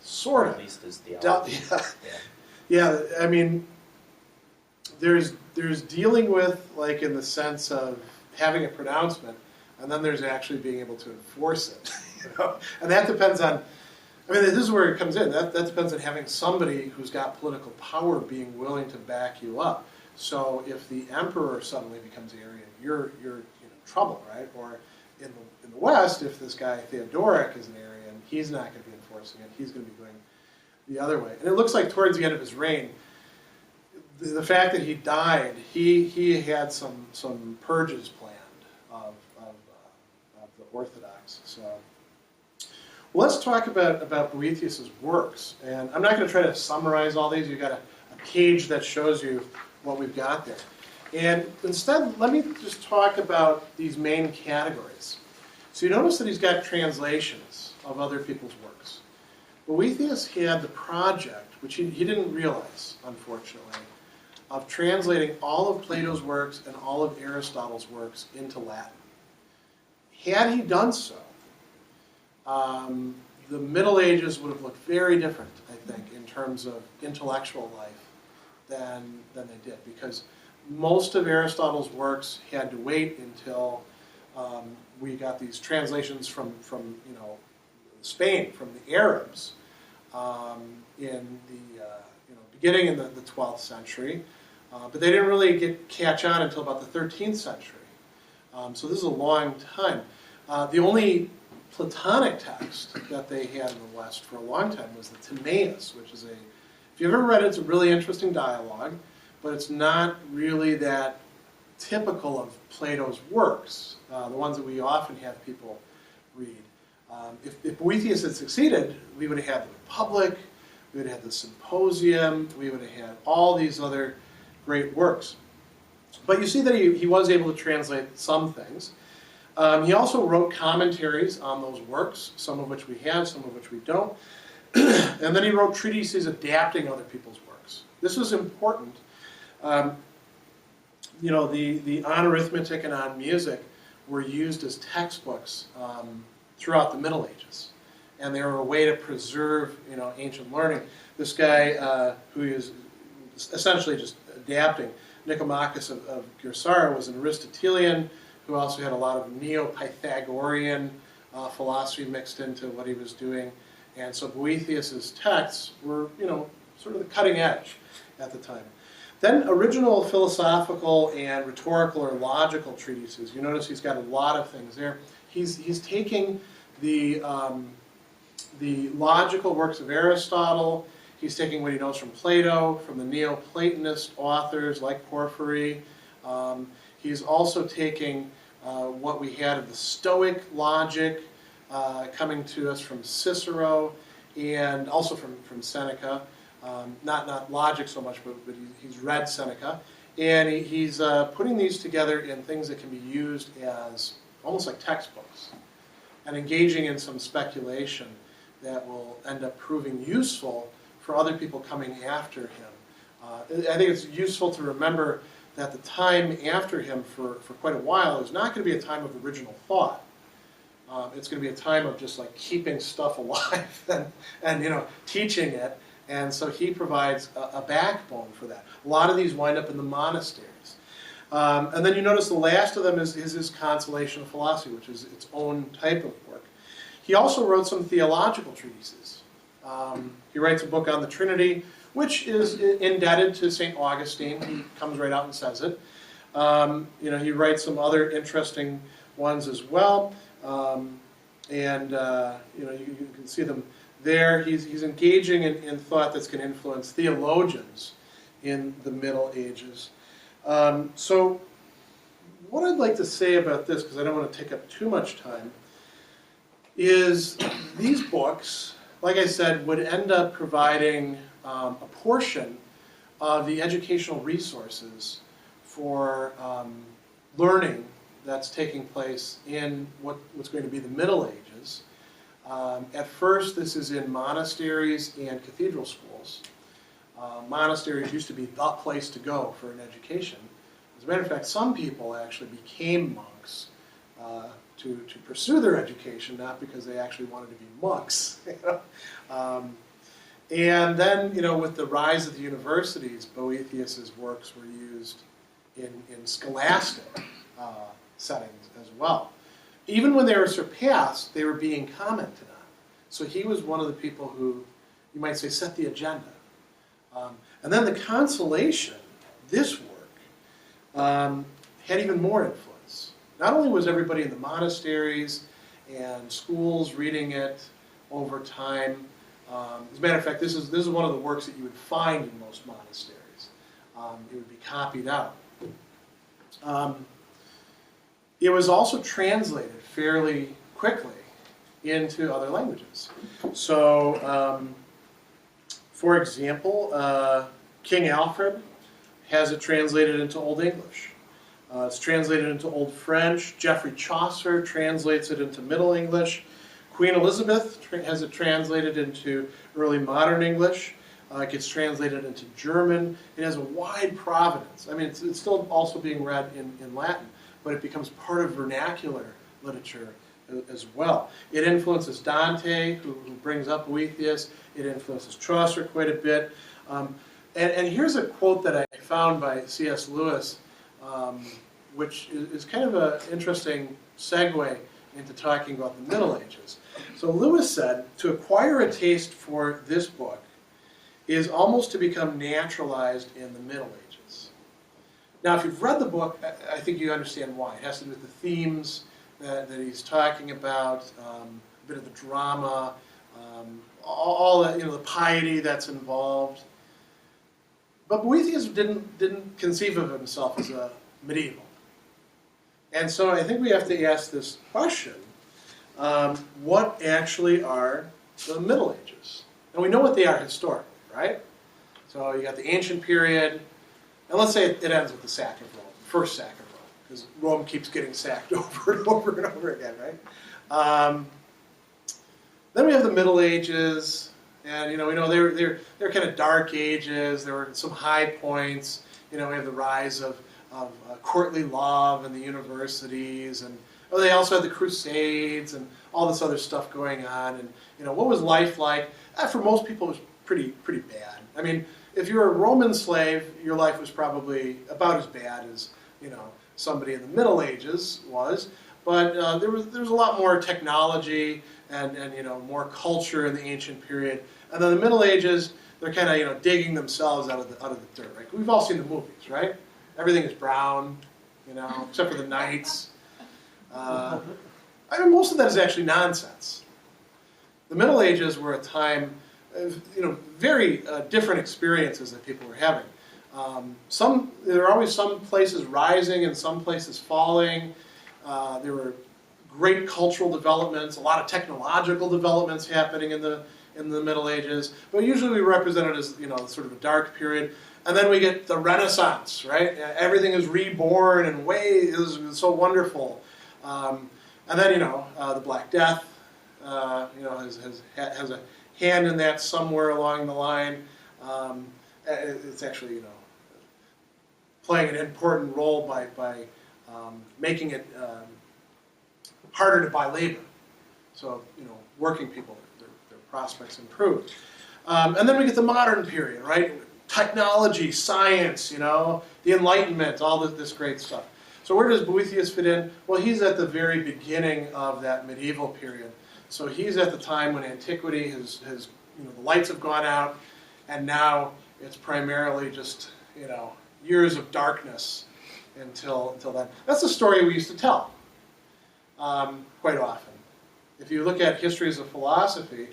Sort At of. least as theology. Yeah, I mean, there's dealing with, like, in the sense of having a pronouncement, and then there's actually being able to enforce it. And that depends on, I mean, this is where it comes in. That depends on having somebody who's got political power being willing to back you up. So if the emperor suddenly becomes Arian, you're in trouble, right? Or in the West, if this guy Theodoric is an Arian, he's not going to be enforcing it. He's going to be going the other way. And it looks like towards the end of his reign, the fact that he died, he had some purges planned of the Orthodox. So let's talk about Boethius's works. And I'm not going to try to summarize all these. You've got a page that shows you what we've got there. And instead, let me just talk about these main categories. So you notice that he's got translations of other people's works. Boethius had the project, which he didn't realize, unfortunately, of translating all of Plato's works and all of Aristotle's works into Latin. Had he done so, the Middle Ages would have looked very different, I think, in terms of intellectual life than they did, because most of Aristotle's works had to wait until we got these translations from Spain, from the Arabs, in the beginning in the 12th century, but they didn't really catch on until about the 13th century. So this is a long time. The only Platonic text that they had in the West for a long time was the Timaeus, which is if you've ever read it, it's a really interesting dialogue, but it's not really that typical of Plato's works, the ones that we often have people read. If Boethius had succeeded, we would have had the Republic, we would have had the Symposium, we would have had all these other great works. But you see that he was able to translate some things. He also wrote commentaries on those works, some of which we have, some of which we don't. And then he wrote treatises adapting other people's works. This was important. The On Arithmetic and On Music were used as textbooks throughout the Middle Ages. And they were a way to preserve, ancient learning. This guy, who is essentially just adapting, Nicomachus of Gyrsara, was an Aristotelian who also had a lot of Neo-Pythagorean philosophy mixed into what he was doing. And so Boethius's texts were, sort of the cutting edge at the time. Then original philosophical and rhetorical or logical treatises. You notice he's got a lot of things there. He's taking the logical works of Aristotle. He's taking what he knows from Plato, from the Neoplatonist authors like Porphyry. He's also taking what we had of the Stoic logic coming to us from Cicero and also from Seneca. Not logic so much, but he's read Seneca. And he's putting these together in things that can be used as almost like textbooks and engaging in some speculation that will end up proving useful for other people coming after him. I think it's useful to remember that the time after him for quite a while is not going to be a time of original thought. It's going to be a time of just like keeping stuff alive and teaching it. And so he provides a backbone for that. A lot of these wind up in the monasteries. And then you notice the last of them is his Consolation of Philosophy, which is its own type of work. He also wrote some theological treatises. He writes a book on the Trinity, which is indebted to St. Augustine. He comes right out and says it. He writes some other interesting ones as well. You can see them there. He's engaging in thought that's going to influence theologians in the Middle Ages. So what I'd like to say about this, because I don't want to take up too much time, is these books, like I said, would end up providing a portion of the educational resources for learning that's taking place in what's going to be the Middle Ages. At first, this is in monasteries and cathedral schools. Monasteries used to be the place to go for an education. As a matter of fact, some people actually became monks to pursue their education, not because they actually wanted to be monks. And then, with the rise of the universities, Boethius's works were used in scholastic settings as well. Even when they were surpassed, they were being commented on. So he was one of the people who, you might say, set the agenda. And then the Consolation, this work, had even more influence. Not only was everybody in the monasteries and schools reading it over time. As a matter of fact, this is one of the works that you would find in most monasteries. It would be copied out. It was also translated fairly quickly into other languages. So, for example, King Alfred has it translated into Old English. It's translated into Old French. Geoffrey Chaucer translates it into Middle English. Queen Elizabeth has it translated into early modern English. It gets translated into German. It has a wide provenance. I mean, it's still also being read in Latin, but it becomes part of vernacular literature as well. It influences Dante, who brings up Boethius. It influences Chaucer quite a bit. And here's a quote that I found by C.S. Lewis, which is kind of an interesting segue into talking about the Middle Ages. So Lewis said, to acquire a taste for this book is almost to become naturalized in the Middle Ages. Now, if you've read the book, I think you understand why. It has to do with the themes that he's talking about, a bit of the drama, all that, the piety that's involved. But Boethius didn't conceive of himself as a medieval. And so I think we have to ask this question, what actually are the Middle Ages? And we know what they are historically, right? So you got the ancient period, and let's say it ends with the sack of Rome, first sack of Rome, because Rome keeps getting sacked over and over and over again, right? Then we have the Middle Ages, and we know they're kind of dark ages. There were some high points. We have the rise of courtly love in the universities, and they also had the Crusades and all this other stuff going on. And what was life like? For most people, it was pretty bad. I mean, if you were a Roman slave, your life was probably about as bad as somebody in the Middle Ages was. But there was a lot more technology and more culture in the ancient period. And then the Middle Ages, they're kind of digging themselves out of the dirt. Right? We've all seen the movies, right? Everything is brown, except for the knights. I mean, most of that is actually nonsense. The Middle Ages were a time of, very different experiences that people were having. There are always some places rising and some places falling. There were great cultural developments, a lot of technological developments happening in the Middle Ages. But usually we represent it as sort of a dark period. And then we get the Renaissance, right? Everything is reborn and it was so wonderful. And then, the Black Death, has a hand in that somewhere along the line. It's actually, playing an important role by making it harder to buy labor. So, working people, their prospects improve. And then we get the modern period, right? Technology, science, the Enlightenment, all this great stuff. So where does Boethius fit in? Well, he's at the very beginning of that medieval period. So he's at the time when antiquity has the lights have gone out, and now it's primarily just, years of darkness until then. That's the story we used to tell quite often. If you look at histories of philosophy,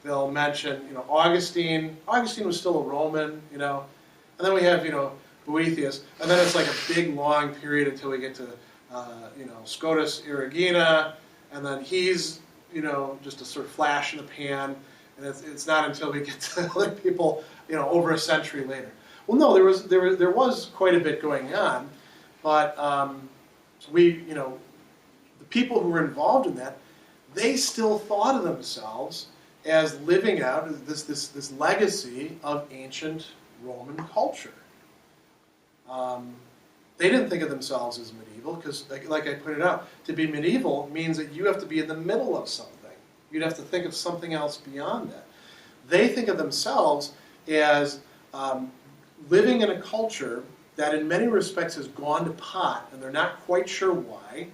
they'll mention, Augustine. Augustine was still a Roman, and then we have, Boethius, and then it's like a big, long period until we get to, Scotus Erigena, and then he's, just a sort of flash in the pan, and it's not until we get to other people, over a century later. Well, no, there was quite a bit going on, but the people who were involved in that, they still thought of themselves as living out this legacy of ancient Roman culture. They didn't think of themselves as medieval because, like I pointed out, to be medieval means that you have to be in the middle of something. You'd have to think of something else beyond that. they think of themselves as living in a culture that in many respects has gone to pot, and they're not quite sure why,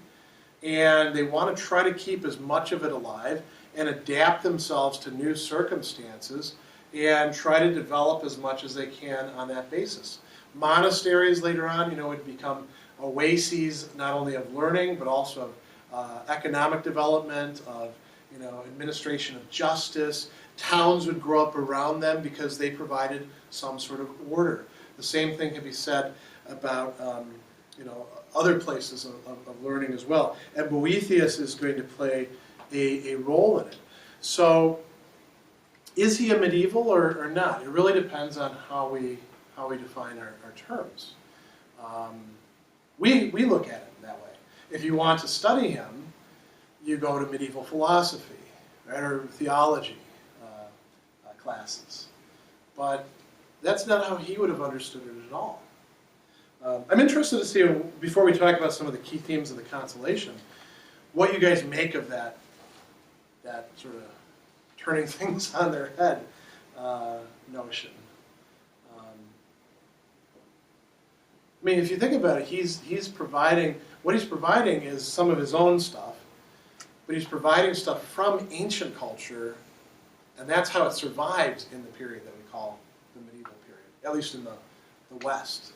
and they want to try to keep as much of it alive and adapt themselves to new circumstances and try to develop as much as they can on that basis. Monasteries later on, would become oases not only of learning but also of economic development, of administration of justice. Towns would grow up around them because they provided some sort of order. The same thing can be said about other places of learning as well. And Boethius is going to play a role in it. So is he a medieval or not? It really depends on how we define our terms. We look at it that way. If you want to study him, you go to medieval philosophy, right, or theology classes. But that's not how he would have understood it at all. I'm interested to see, before we talk about some of the key themes of the Consolation, what you guys make of that sort of turning things on their head notion. I mean, if you think about it, he's providing, what he's providing is some of his own stuff, but he's providing stuff from ancient culture, and that's how it survived in the period that we call the medieval period, at least in the West,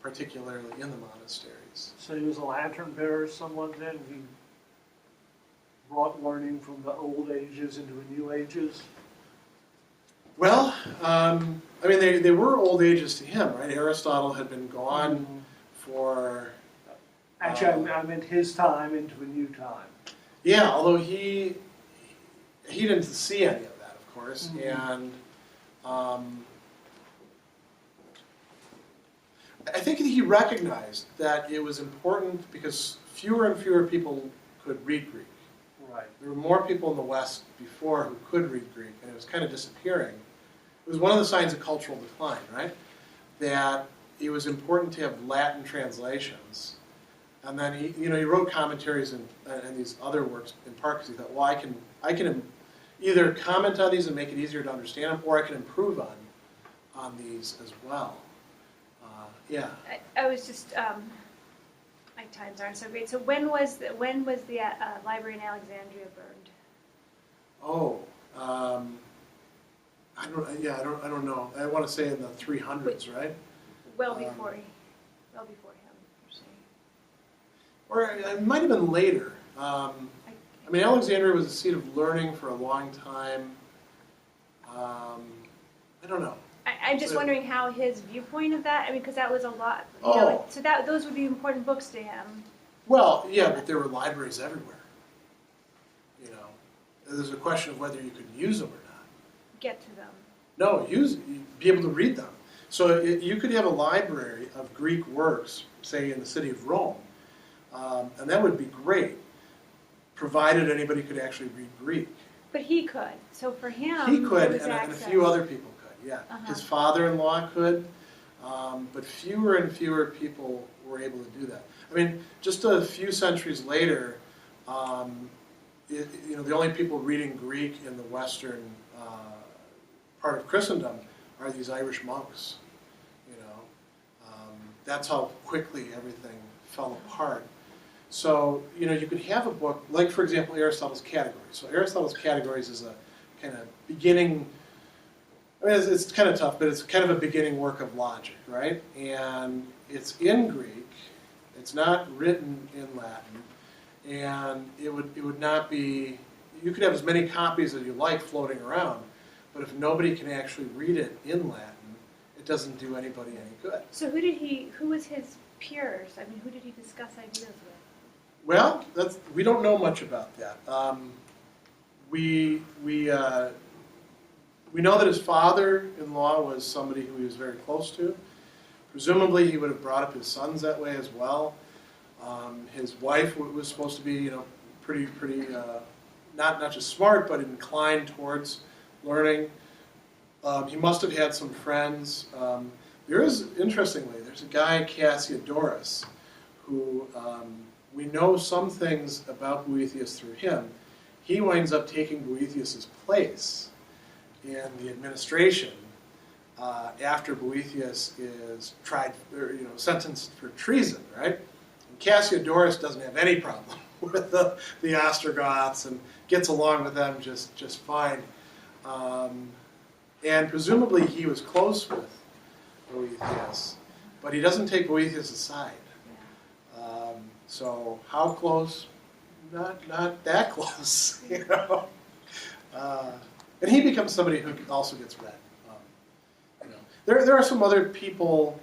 particularly in the monasteries. So he was a lantern bearer somewhat then? He brought learning from the old ages into the new ages? Well, I mean, they were old ages to him, right? Aristotle had been gone for... Actually, I meant his time into a new time. Yeah, although he didn't see any of that, of course, and I think he recognized that it was important because fewer and fewer people could read Greek. Right. There were more people in the West before who could read Greek, and it was kind of disappearing. It was one of the signs of cultural decline, right? That it was important to have Latin translations. And then he wrote commentaries and these other works in part because he thought, well, I can either comment on these and make it easier to understand them, or I can improve on these as well. Yeah. I was just my times aren't so great. So when was the library in Alexandria burned? Oh, I don't know. I want to say in the 300s, right? Well before him, you're saying. Or it might have been later. I mean, Alexandria was a seat of learning for a long time. I don't know. I'm just wondering how his viewpoint of that. I mean, because that was a lot. So those would be important books to him. Well, yeah, but there were libraries everywhere. There's a question of whether you could use them or not. Get to them. No, be able to read them. So you could have a library of Greek works, say in the city of Rome, and that would be great, provided anybody could actually read Greek. But he could. So for him, he could, there was and a few other people could. Yeah, his father-in-law could, but fewer and fewer people were able to do that. I mean, just a few centuries later, the only people reading Greek in the Western part of Christendom are these Irish monks. That's how quickly everything fell apart. So, you could have a book, like, for example, Aristotle's Categories. So Aristotle's Categories is a kind of beginning, I mean, it's kind of tough, but it's kind of a beginning work of logic, right? And it's in Greek. It's not written in Latin. And it would not be, you could have as many copies as you like floating around, but if nobody can actually read it in Latin, it doesn't do anybody any good. So who was his peers? I mean, who did he discuss ideas with? Well, we don't know much about that. We know that his father-in-law was somebody who he was very close to. Presumably, he would have brought up his sons that way as well. His wife was supposed to be, pretty not just smart, but inclined towards learning. He must have had some friends. Interestingly, there's a guy, Cassiodorus, who we know some things about Boethius through him. He winds up taking Boethius's place, in the administration after Boethius is tried, or, sentenced for treason, right? And Cassiodorus doesn't have any problem with the Ostrogoths and gets along with them just fine. And presumably he was close with Boethius, but he doesn't take Boethius aside. So how close? Not that close, and he becomes somebody who also gets read. There are some other people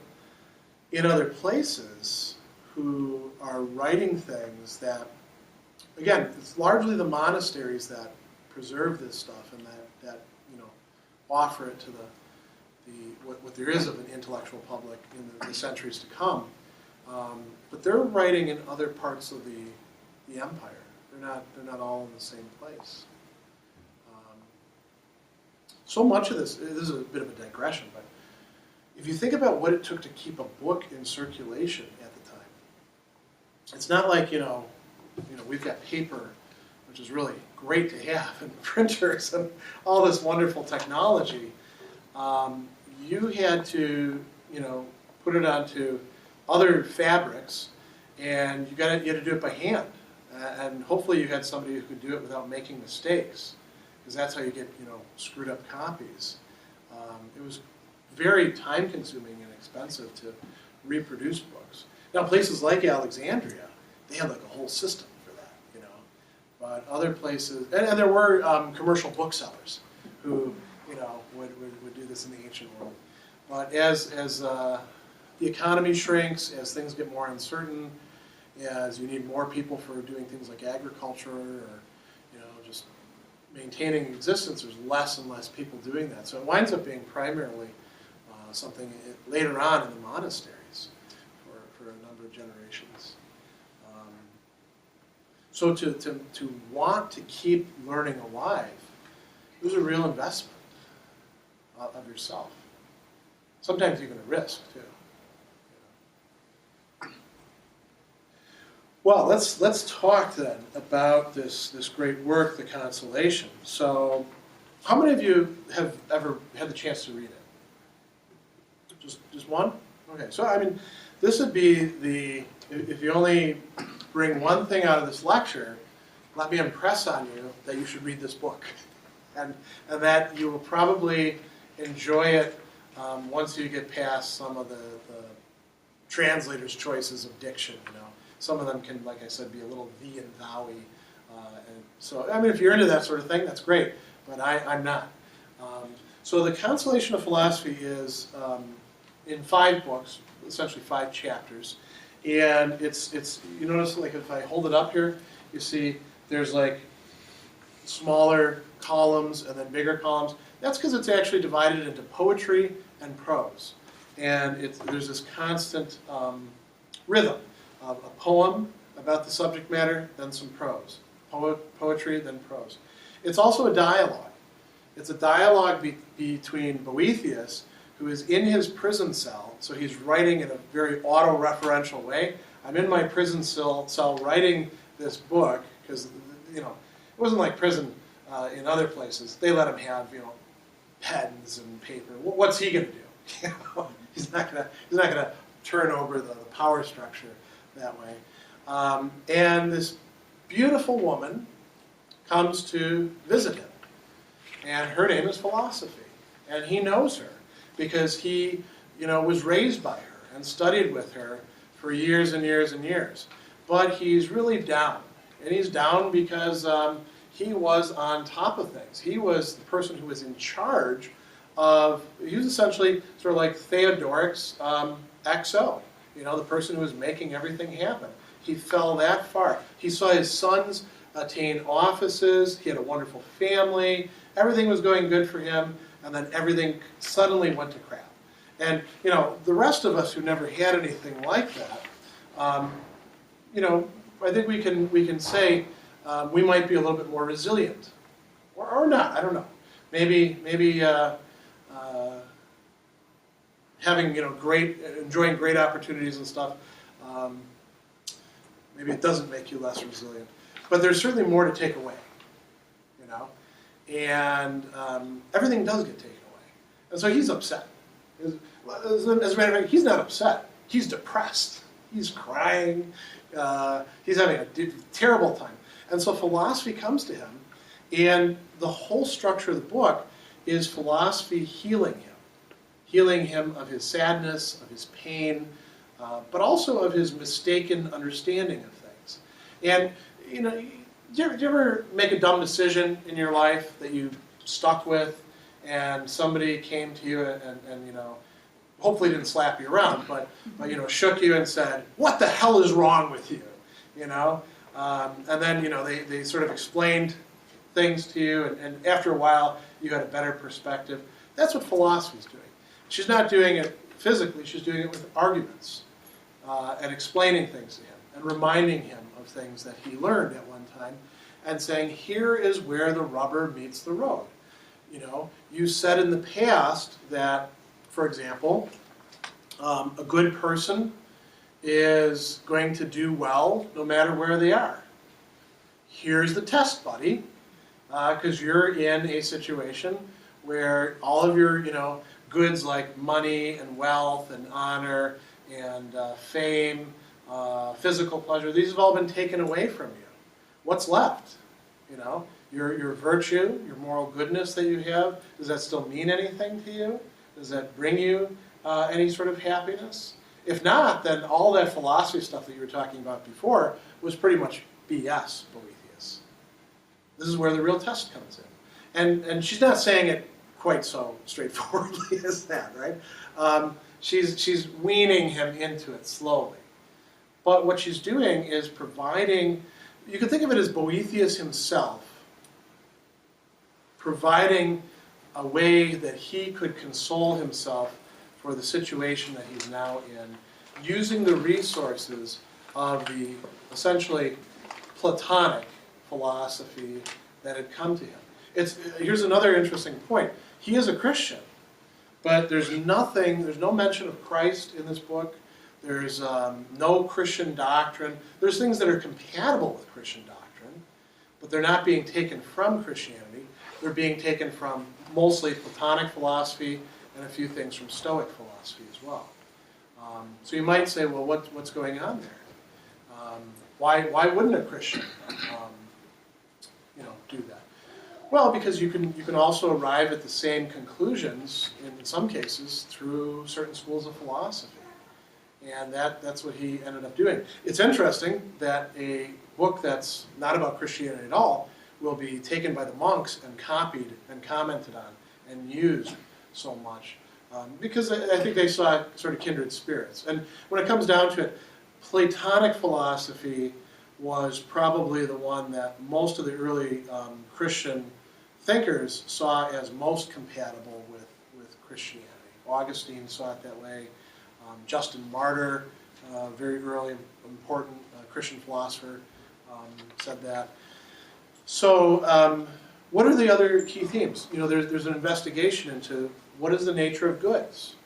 in other places who are writing things that, again, it's largely the monasteries that preserve this stuff and that offer it to what there is of an intellectual public in the centuries to come. But they're writing in other parts of the empire. They're not all in the same place. So much of this is a bit of a digression, but if you think about what it took to keep a book in circulation at the time, it's not like we've got paper, which is really great to have, and printers and all this wonderful technology. You had to put it onto other fabrics, and you had to do it by hand. And hopefully you had somebody who could do it without making mistakes, because that's how you get screwed up copies. It was very time-consuming and expensive to reproduce books. Now, places like Alexandria, they had like a whole system for that, But other places, and there were commercial booksellers who, would do this in the ancient world. But as the economy shrinks, as things get more uncertain, as you need more people for doing things like agriculture or, just maintaining existence, there's less and less people doing that. So it winds up being primarily something later on in the monasteries for a number of generations. So to want to keep learning alive, it was a real investment of yourself. Sometimes even a risk, too. Well, let's talk then about this great work, the Consolation. So, how many of you have ever had the chance to read it? Just one? Okay, so this would be if you only bring one thing out of this lecture, let me impress on you that you should read this book, and that you will probably enjoy it once you get past some of the translator's choices of diction. Some of them can, like I said, be a little thee and thou-y. And so, if you're into that sort of thing, that's great, but I'm not. So the Consolation of Philosophy is in 5 books, essentially 5 chapters. And it's you notice, like, if I hold it up here, you see there's like smaller columns and then bigger columns. That's because it's actually divided into poetry and prose. And there's this constant rhythm. A poem about the subject matter, then some prose. Poetry, then prose. It's also a dialogue. It's a dialogue between Boethius, who is in his prison cell, so he's writing in a very auto-referential way. I'm in my prison cell writing this book, because it wasn't like prison in other places. They let him have pens and paper. What's he going to do? He's not going to turn over the power structure that way. And this beautiful woman comes to visit him. And her name is Philosophy. And he knows her because he, was raised by her and studied with her for years and years and years. But he's really down. And he's down because he was on top of things. He was the person who was in charge of, he was essentially sort of like Theodoric's XO. The person who was making everything happen. He fell that far. He saw his sons attain offices. He had a wonderful family. Everything was going good for him, and then everything suddenly went to crap. And, the rest of us who never had anything like that, I think we can say we might be a little bit more resilient. Or not, I don't know. Maybe enjoying great opportunities and stuff, maybe it doesn't make you less resilient. But there's certainly more to take away, and everything does get taken away. And so he's upset. As a matter of fact, he's not upset. He's depressed. He's crying. He's having a terrible time. And so philosophy comes to him, and the whole structure of the book is philosophy healing him of his sadness, of his pain, but also of his mistaken understanding of things. And, you know, did you ever make a dumb decision in your life that you stuck with, and somebody came to you and you know, hopefully didn't slap you around, but you know, shook you and said, "What the hell is wrong with you?" You know, and then, you know, they sort of explained things to you, and after a while you had a better perspective. That's what philosophy is doing. She's not doing it physically, she's doing it with arguments and explaining things to him and reminding him of things that he learned at one time and saying, here is where the rubber meets the road. You know, you said in the past that, for example, a good person is going to do well no matter where they are. Here's the test, buddy, because you're in a situation where all of your, you know, goods like money and wealth and honor and fame, physical pleasure, these have all been taken away from you. What's left? You know, your virtue, your moral goodness that you have, does that still mean anything to you? Does that bring you any sort of happiness? If not, then all that philosophy stuff that you were talking about before was pretty much BS, Boethius. This is where the real test comes in. And she's not saying it quite so straightforwardly as that, right? She's weaning him into it slowly. But what she's doing is providing, you can think of it as Boethius himself, providing a way that he could console himself for the situation that he's now in, using the resources of the essentially Platonic philosophy that had come to him. Here's another interesting point. He is a Christian, but there's no mention of Christ in this book. There's no Christian doctrine. There's things that are compatible with Christian doctrine, but they're not being taken from Christianity. They're being taken from mostly Platonic philosophy and a few things from Stoic philosophy as well. So you might say, well, what's going on there? Why wouldn't a Christian do that? Well, because you can also arrive at the same conclusions in some cases through certain schools of philosophy. And that's what he ended up doing. It's interesting that a book that's not about Christianity at all will be taken by the monks and copied and commented on and used so much. Because I think they saw sort of kindred spirits. And when it comes down to it, Platonic philosophy was probably the one that most of the early Christian thinkers saw as most compatible with Christianity. Augustine saw it that way. Justin Martyr, very early, important Christian philosopher, said that. So what are the other key themes? You know, there's an investigation into what is the nature of goods.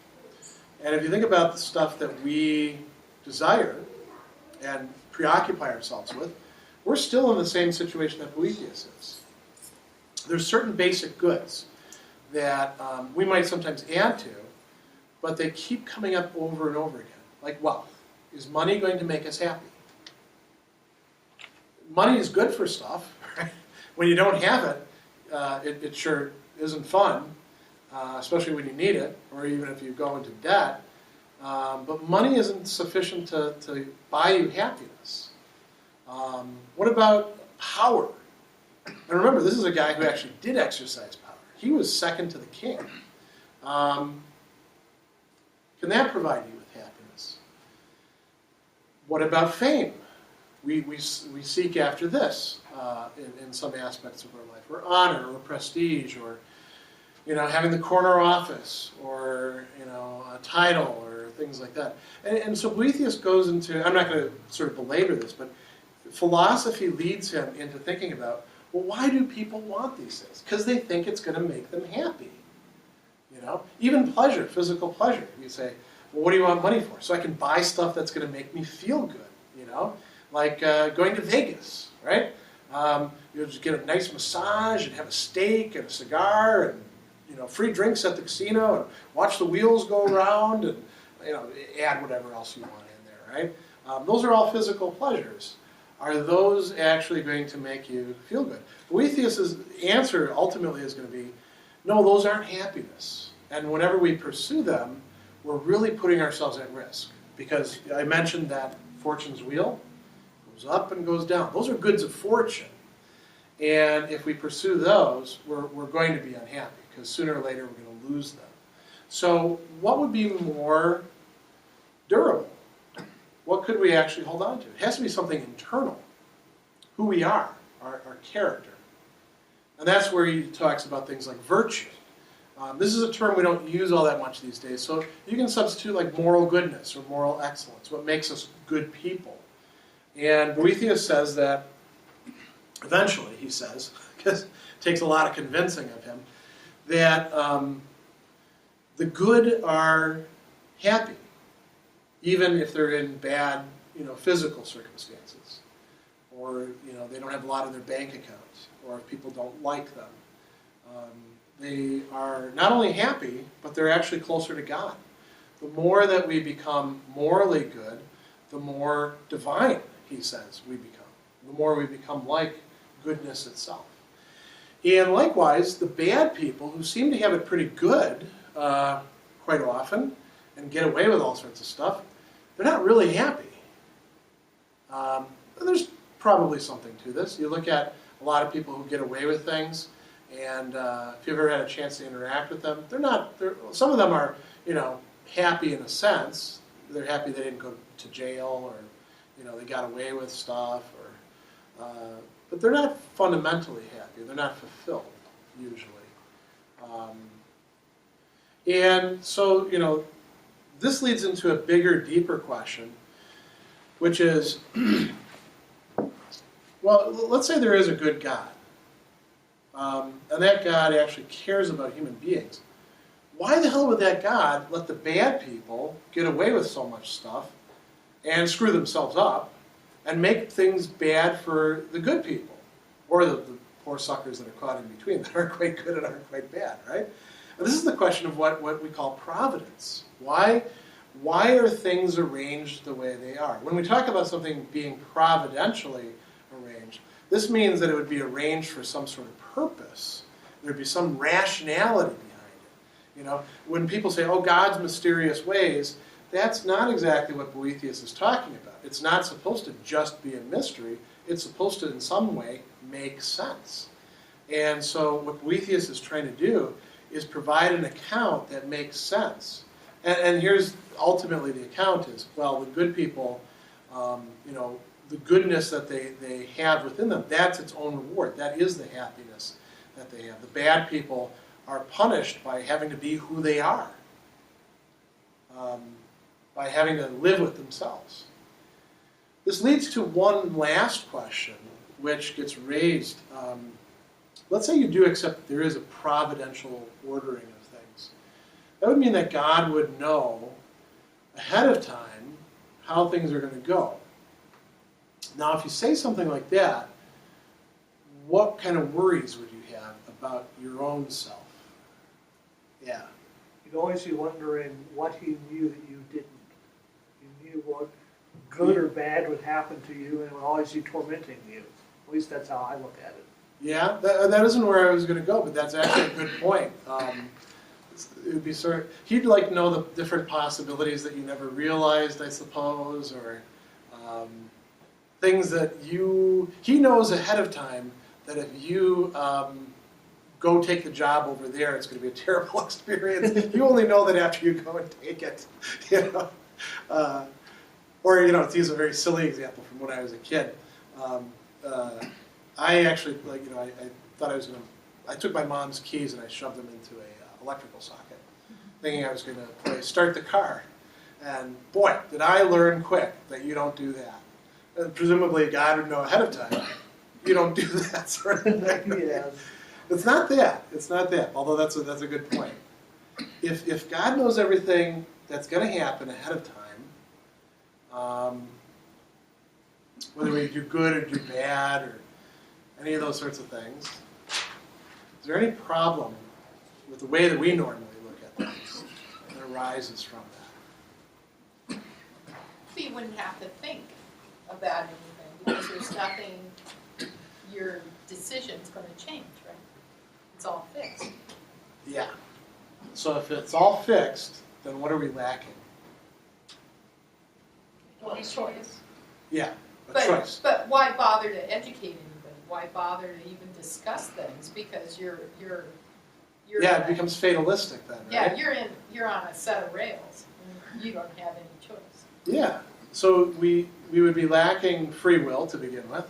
And if you think about the stuff that we desire and preoccupy ourselves with, we're still in the same situation that Boethius is. There's certain basic goods that we might sometimes add to, but they keep coming up over and over again, like wealth. Is money going to make us happy? Money is good for stuff, right? When you don't have it, it sure isn't fun, especially when you need it, or even if you go into debt. But money isn't sufficient to buy you happiness. What about power? And remember, this is a guy who actually did exercise power. He was second to the king. Can that provide you with happiness? What about fame? We seek after this in some aspects of our life, or honor, or prestige, or having the corner office, or a title, or things like that. And so Boethius goes into, I'm not going to sort of belabor this, but philosophy leads him into thinking about, well, why do people want these things? Because they think it's going to make them happy. Even pleasure, physical pleasure. You say, well, what do you want money for? So I can buy stuff that's going to make me feel good. Like going to Vegas, right? You'll just get a nice massage and have a steak and a cigar and free drinks at the casino and watch the wheels go around and add whatever else you want in there, right? Those are all physical pleasures. Are those actually going to make you feel good? Boethius' answer ultimately is going to be, no, those aren't happiness. And whenever we pursue them, we're really putting ourselves at risk. Because I mentioned that fortune's wheel goes up and goes down. Those are goods of fortune. And if we pursue those, we're going to be unhappy, because sooner or later we're going to lose them. So what would be more durable? What could we actually hold on to? It has to be something internal. Who we are, our character. And that's where he talks about things like virtue. This is a term we don't use all that much these days. So you can substitute like moral goodness or moral excellence, what makes us good people. And Boethius says that, eventually, he says, because it takes a lot of convincing of him, that the good are happy, even if they're in bad, physical circumstances, or they don't have a lot in their bank accounts, or if people don't like them. They are not only happy, but they're actually closer to God. The more that we become morally good, the more divine, he says, we become. The more we become like goodness itself. And likewise, the bad people who seem to have it pretty good quite often and get away with all sorts of stuff, they're not really happy. There's probably something to this. You look at a lot of people who get away with things, and if you've ever had a chance to interact with them, some of them are, happy in a sense. They're happy they didn't go to jail, or, they got away with stuff, or, but they're not fundamentally happy. They're not fulfilled, usually. And so, this leads into a bigger, deeper question, which is, well, let's say there is a good God. And that God actually cares about human beings. Why the hell would that God let the bad people get away with so much stuff and screw themselves up and make things bad for the good people? Or the poor suckers that are caught in between that aren't quite good and aren't quite bad, right? And this is the question of what we call providence. Why are things arranged the way they are? When we talk about something being providentially arranged, this means that it would be arranged for some sort of purpose. There'd be some rationality behind it. When people say, oh, God's mysterious ways, that's not exactly what Boethius is talking about. It's not supposed to just be a mystery. It's supposed to, in some way, make sense. And so what Boethius is trying to do is provide an account that makes sense. And here's ultimately the account is, well, the good people, the goodness that they have within them, that's its own reward. That is the happiness that they have. The bad people are punished by having to be who they are, by having to live with themselves. This leads to one last question, which gets raised. Let's say you do accept that there is a providential ordering of things. That would mean that God would know ahead of time how things are going to go. Now, if you say something like that, what kind of worries would you have about your own self? Yeah. You'd always be wondering what he knew that you didn't. You knew what good or bad would happen to you, and it would always be tormenting you. At least that's how I look at it. Yeah, that isn't where I was going to go, but that's actually a good point. It would be he'd like know the different possibilities that you never realized, I suppose, or things that he knows ahead of time that if you go take the job over there, it's going to be a terrible experience. You only know that after you go and take it, Or, to use a very silly example from when I was a kid, I actually, I thought I was going to, I took my mom's keys and I shoved them into a electrical socket, thinking I was going to start the car. And boy, did I learn quick that you don't do that. And presumably God would know ahead of time, you don't do that sort of thing. Yes. It's not that. It's not that, although that's a good point. If God knows everything that's going to happen ahead of time, whether we do good or do bad, any of those sorts of things. Is there any problem with the way that we normally look at things that arises from that? So you wouldn't have to think about anything because there's nothing, your decision's going to change, right? It's all fixed. Yeah. So if it's all fixed, then what are we lacking? Well, choice. Yeah, a choice. But why bother to educate anybody? Why bother to even discuss things? Because you're Yeah, it becomes fatalistic then, right? Yeah, you're on a set of rails. And you don't have any choice. Yeah. So we would be lacking free will to begin with,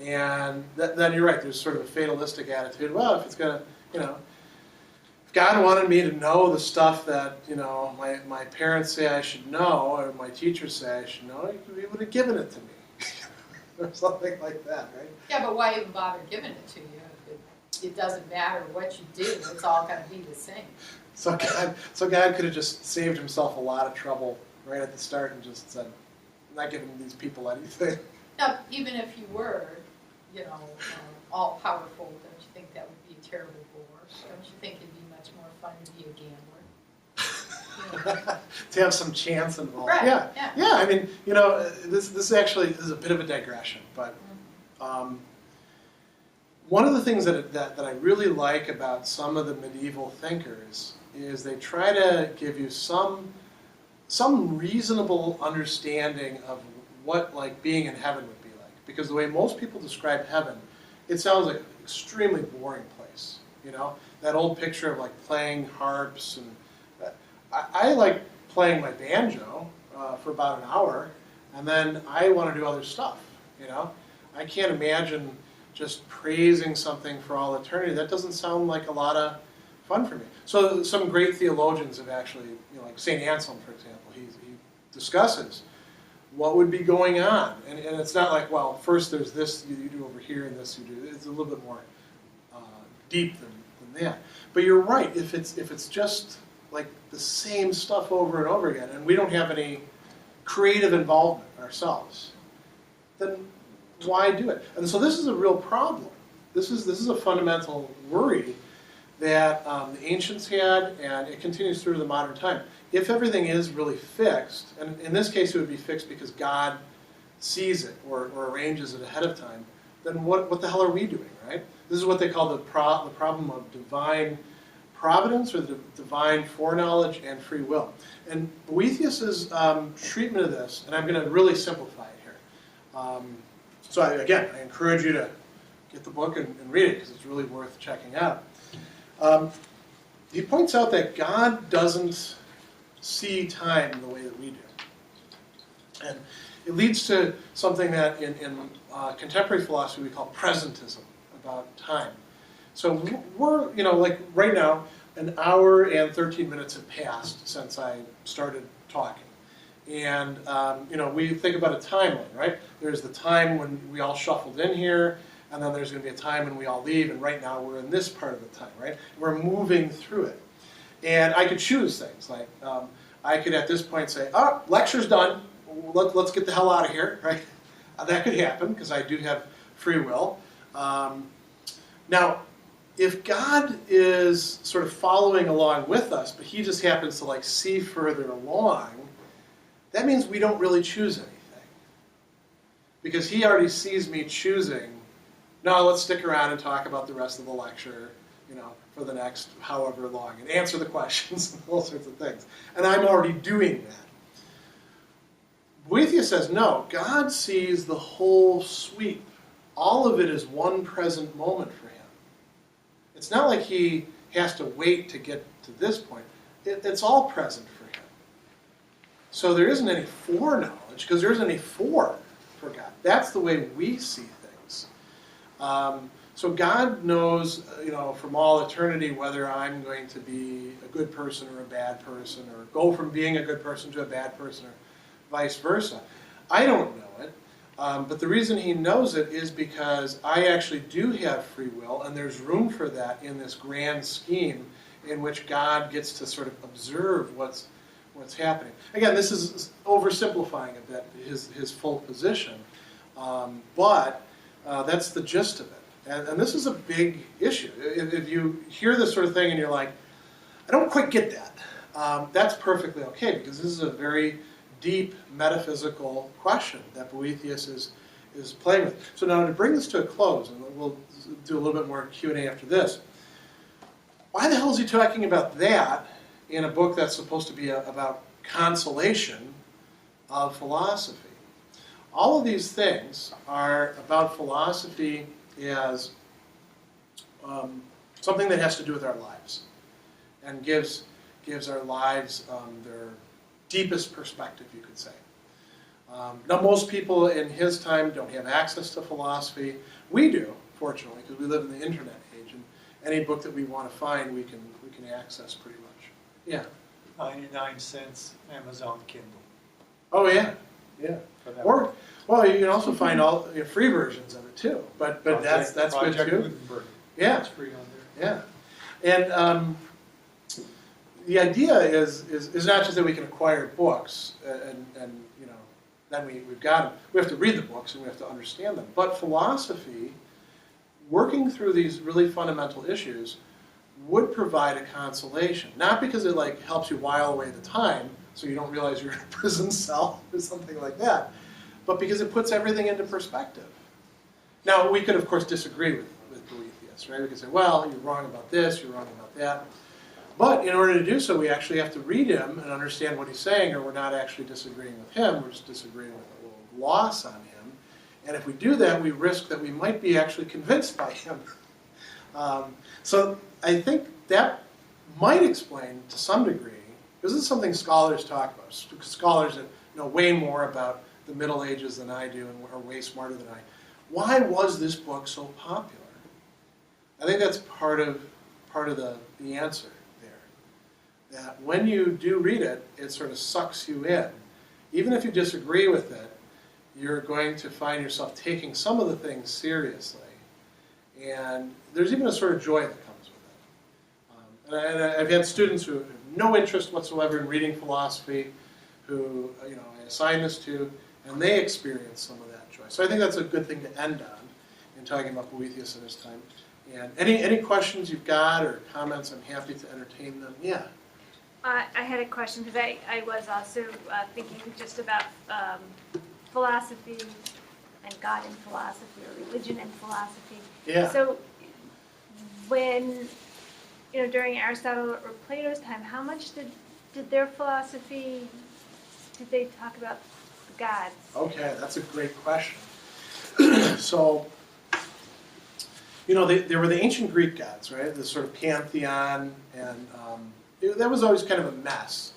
and then you're right. There's sort of a fatalistic attitude. Well, if it's gonna, if God wanted me to know the stuff that my parents say I should know, or my teachers say I should know, He would have given it to me, or something like that, right? Yeah, but why even bother giving it to you? It doesn't matter what you do. It's all going to be the same. So God could have just saved himself a lot of trouble right at the start and just said, I'm not giving these people anything. Now, even if you were, all powerful, don't you think that would be a terrible bore? Don't you think it'd be much more fun to be a gambler? To have some chance involved. Right. Yeah. I mean, this actually is a bit of a digression, but one of the things that I really like about some of the medieval thinkers is they try to give you some reasonable understanding of what being in heaven would be like. Because the way most people describe heaven, it sounds like an extremely boring place. That old picture of playing harps, and I like playing my banjo for about an hour, and then I want to do other stuff. I can't imagine just praising something for all eternity. That doesn't sound like a lot of fun for me. So some great theologians have actually, like St. Anselm, for example, he discusses what would be going on. And it's not like, well, first there's this you do over here and this you do. It's a little bit more deep than that. But you're right, if it's just like the same stuff over and over again, and we don't have any creative involvement ourselves, then why do it? And so this is a real problem. This is a fundamental worry that the ancients had, and it continues through the modern time. If everything is really fixed, and in this case it would be fixed because God sees it or arranges it ahead of time, then what the hell are we doing, right? This is what they call the problem of divine providence, or the divine foreknowledge and free will. And Boethius's treatment of this, and I'm going to really simplify it here. So I encourage you to get the book and read it because it's really worth checking out. He points out that God doesn't see time the way that we do. And it leads to something that in contemporary philosophy we call presentism about time. So we're, right now, an hour and 13 minutes have passed since I started talking. And, we think about a timeline, right? There's the time when we all shuffled in here, and then there's going to be a time when we all leave, and right now we're in this part of the time, right? We're moving through it. And I could choose things, like I could at this point say, oh, lecture's done, let's get the hell out of here, right? That could happen, because I do have free will. Now, if God is sort of following along with us, but he just happens to see further along, that means we don't really choose anything. Because he already sees me choosing, no, let's stick around and talk about the rest of the lecture, for the next however long, and answer the questions and all sorts of things. And I'm already doing that. Boethius says, no, God sees the whole sweep. All of it is one present moment for him. It's not like he has to wait to get to this point. It's all present for him. So there isn't any foreknowledge, because there isn't any for God. That's the way we see things. So God knows, from all eternity whether I'm going to be a good person or a bad person, or go from being a good person to a bad person, or vice versa. I don't know it, but the reason he knows it is because I actually do have free will, and there's room for that in this grand scheme in which God gets to sort of observe what's happening. Again, this is oversimplifying a bit his full position, but that's the gist of it. And this is a big issue. If you hear this sort of thing and you're like, I don't quite get that, that's perfectly okay, because this is a very deep metaphysical question that Boethius is playing with. So now to bring this to a close, and we'll do a little bit more Q&A after this, why the hell is he talking about that in a book that's supposed to be about consolation of philosophy? All of these things are about philosophy as something that has to do with our lives and gives our lives their deepest perspective, you could say. Now, most people in his time don't have access to philosophy. We do, fortunately, because we live in the internet age, and any book that we want to find, we can access pretty much. Yeah. 99 cents Amazon Kindle. Oh yeah, yeah. Or well, you can also find all free versions of it too. But that's good too. Gutenberg. Yeah. It's free on there. Yeah. And the idea is not just that we can acquire books and then we've got them. We have to read the books and we have to understand them. But philosophy, working through these really fundamental issues, would provide a consolation. Not because it helps you while away the time, so you don't realize you're in a prison cell or something like that, but because it puts everything into perspective. Now, we could, of course, disagree with Boethius, right? We could say, well, you're wrong about this, you're wrong about that. But in order to do so, we actually have to read him and understand what he's saying, or we're not actually disagreeing with him, we're just disagreeing with a little gloss on him. And if we do that, we risk that we might be actually convinced by him. So I think that might explain, to some degree, because this is something scholars talk about, scholars that know way more about the Middle Ages than I do and are way smarter than I. Why was this book so popular? I think that's part of the answer there. That when you do read it, it sort of sucks you in. Even if you disagree with it, you're going to find yourself taking some of the things seriously. And there's even a sort of joy that comes with it. And I've had students who have no interest whatsoever in reading philosophy, who I assign this to, and they experience some of that joy. So I think that's a good thing to end on in talking about Boethius in his time. And any questions you've got or comments, I'm happy to entertain them. Yeah. I had a question because I was also thinking just about philosophy and God in philosophy, or religion and philosophy. Yeah. So when, during Aristotle or Plato's time, how much did their philosophy, did they talk about the gods? Okay, that's a great question. So, there were the ancient Greek gods, right? This sort of pantheon, and that was always kind of a mess.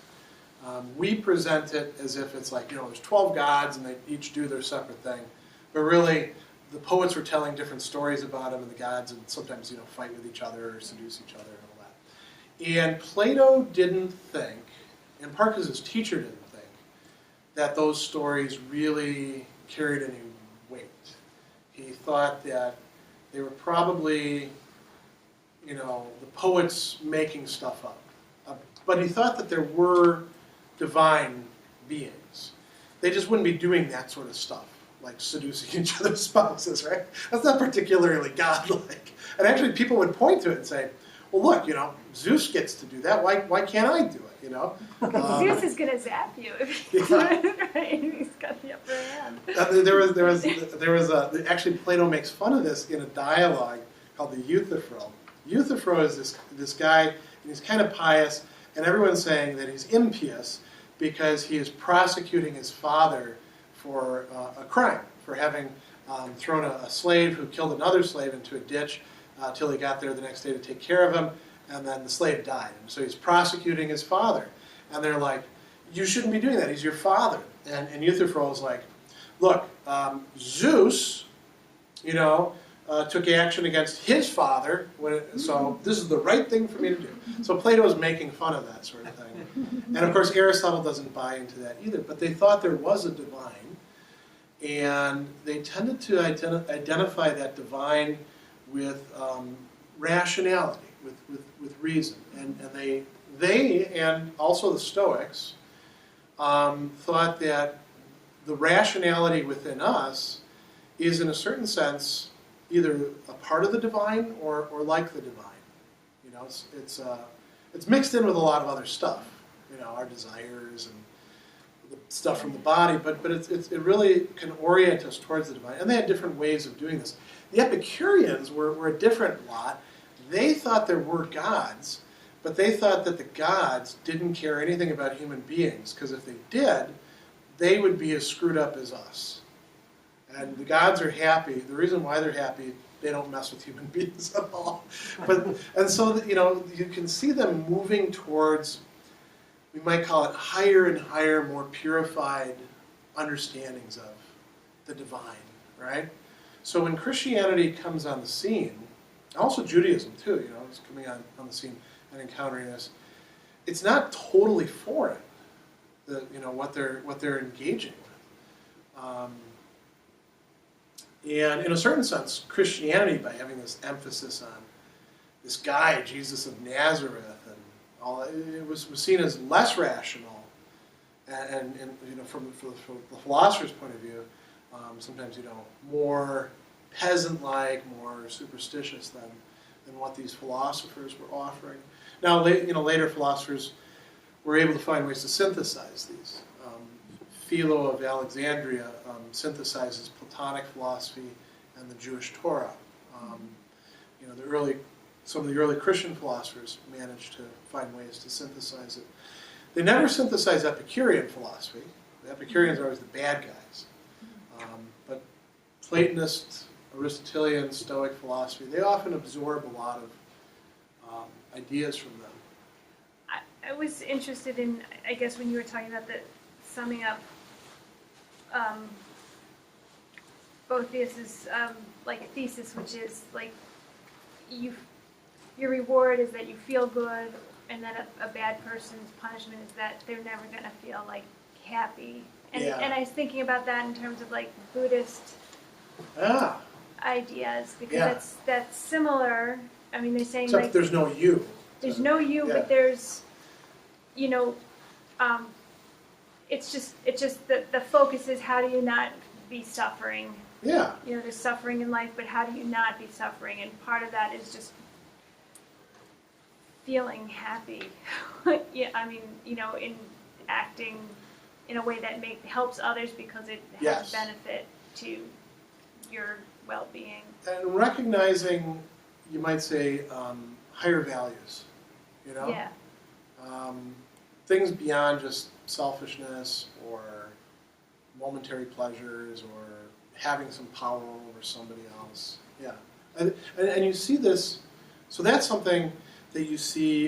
We present it as if it's there's 12 gods and they each do their separate thing. But really, the poets were telling different stories about them and the gods, and sometimes, fight with each other or seduce each other and all that. And Plato didn't think, in part because his teacher didn't think, that those stories really carried any weight. He thought that they were probably, the poets making stuff up. But he thought that there were divine beings. They just wouldn't be doing that sort of stuff, like seducing each other's spouses, right? That's not particularly godlike. And actually people would point to it and say, well, look, Zeus gets to do that. Why can't I do it, Zeus is going to zap you if you do it, right? He's got the upper hand. Actually Plato makes fun of this in a dialogue called the Euthyphro. Euthyphro is this guy, and he's kind of pious, and everyone's saying that he's impious because he is prosecuting his father for a crime, for having thrown a slave who killed another slave into a ditch till he got there the next day to take care of him, and then the slave died. And so he's prosecuting his father. And they're like, you shouldn't be doing that, he's your father. And Euthyphro is like, look, Zeus, took action against his father, so this is the right thing for me to do. So Plato's making fun of that sort of thing. And of course Aristotle doesn't buy into that either, but they thought there was a divine, and they tended to identify that divine with rationality, with reason. And they and also the Stoics thought that the rationality within us is in a certain sense either a part of the divine or like the divine. You know, it's mixed in with a lot of other stuff. You know, our desires and the stuff from the body, but it really can orient us towards the divine. And they had different ways of doing this. The Epicureans were a different lot. They thought there were gods, but they thought that the gods didn't care anything about human beings, because if they did, they would be as screwed up as us. And the gods are happy. The reason why they're happy, they don't mess with human beings at all. And so, you know, you can see them moving towards, we might call it higher and higher, more purified understandings of the divine, right? So when Christianity comes on the scene, also Judaism too, you know, is coming on the scene and encountering this, it's not totally foreign, you know, what they're engaging with. And in a certain sense, Christianity, by having this emphasis on this guy, Jesus of Nazareth, and all, it was seen as less rational, and you know, from the philosopher's point of view, sometimes, you know, more peasant-like, more superstitious than what these philosophers were offering. Now, you know, later philosophers were able to find ways to synthesize these. Philo of Alexandria synthesizes Platonic philosophy and the Jewish Torah. You know, some of the early Christian philosophers managed to find ways to synthesize it. They never synthesized Epicurean philosophy. The Epicureans are always the bad guys. But Platonist, Aristotelian, Stoic philosophy, they often absorb a lot of ideas from them. I was interested in, I guess, when you were talking about the summing up Boethius's like thesis, which is like your reward is that you feel good, and that a bad person's punishment is that they're never going to feel like happy. And, Yeah. and I was thinking about that in terms of like Buddhist ideas, because Yeah. that's similar. I mean, they're saying Except like there's no you. there's no you, Yeah. but there's, you know, it's just the focus is how do you not be suffering. Yeah. You know, there's suffering in life, but how do you not be suffering? And part of that is just feeling happy. Yeah, I mean, you know, in acting in a way that helps others because it has Yes. benefit to your well-being. And recognizing, you might say, higher values, you know? Yeah. Things beyond just selfishness or momentary pleasures or having some power over somebody else. Yeah. And you see this, so that's something that you see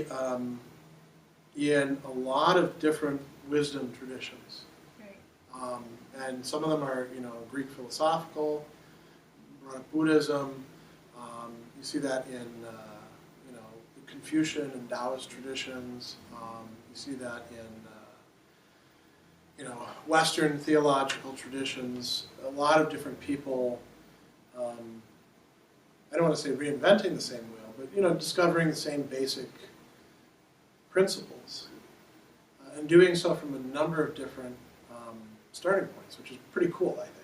in a lot of different wisdom traditions. Right. And some of them are, you know, Greek philosophical, Buddhism. You see that in, you know, the Confucian and Taoist traditions. You see that in, you know, Western theological traditions. A lot of different people, I don't want to say reinventing the same wheel, but, you know, discovering the same basic principles. And doing so from a number of different starting points, which is pretty cool, I think.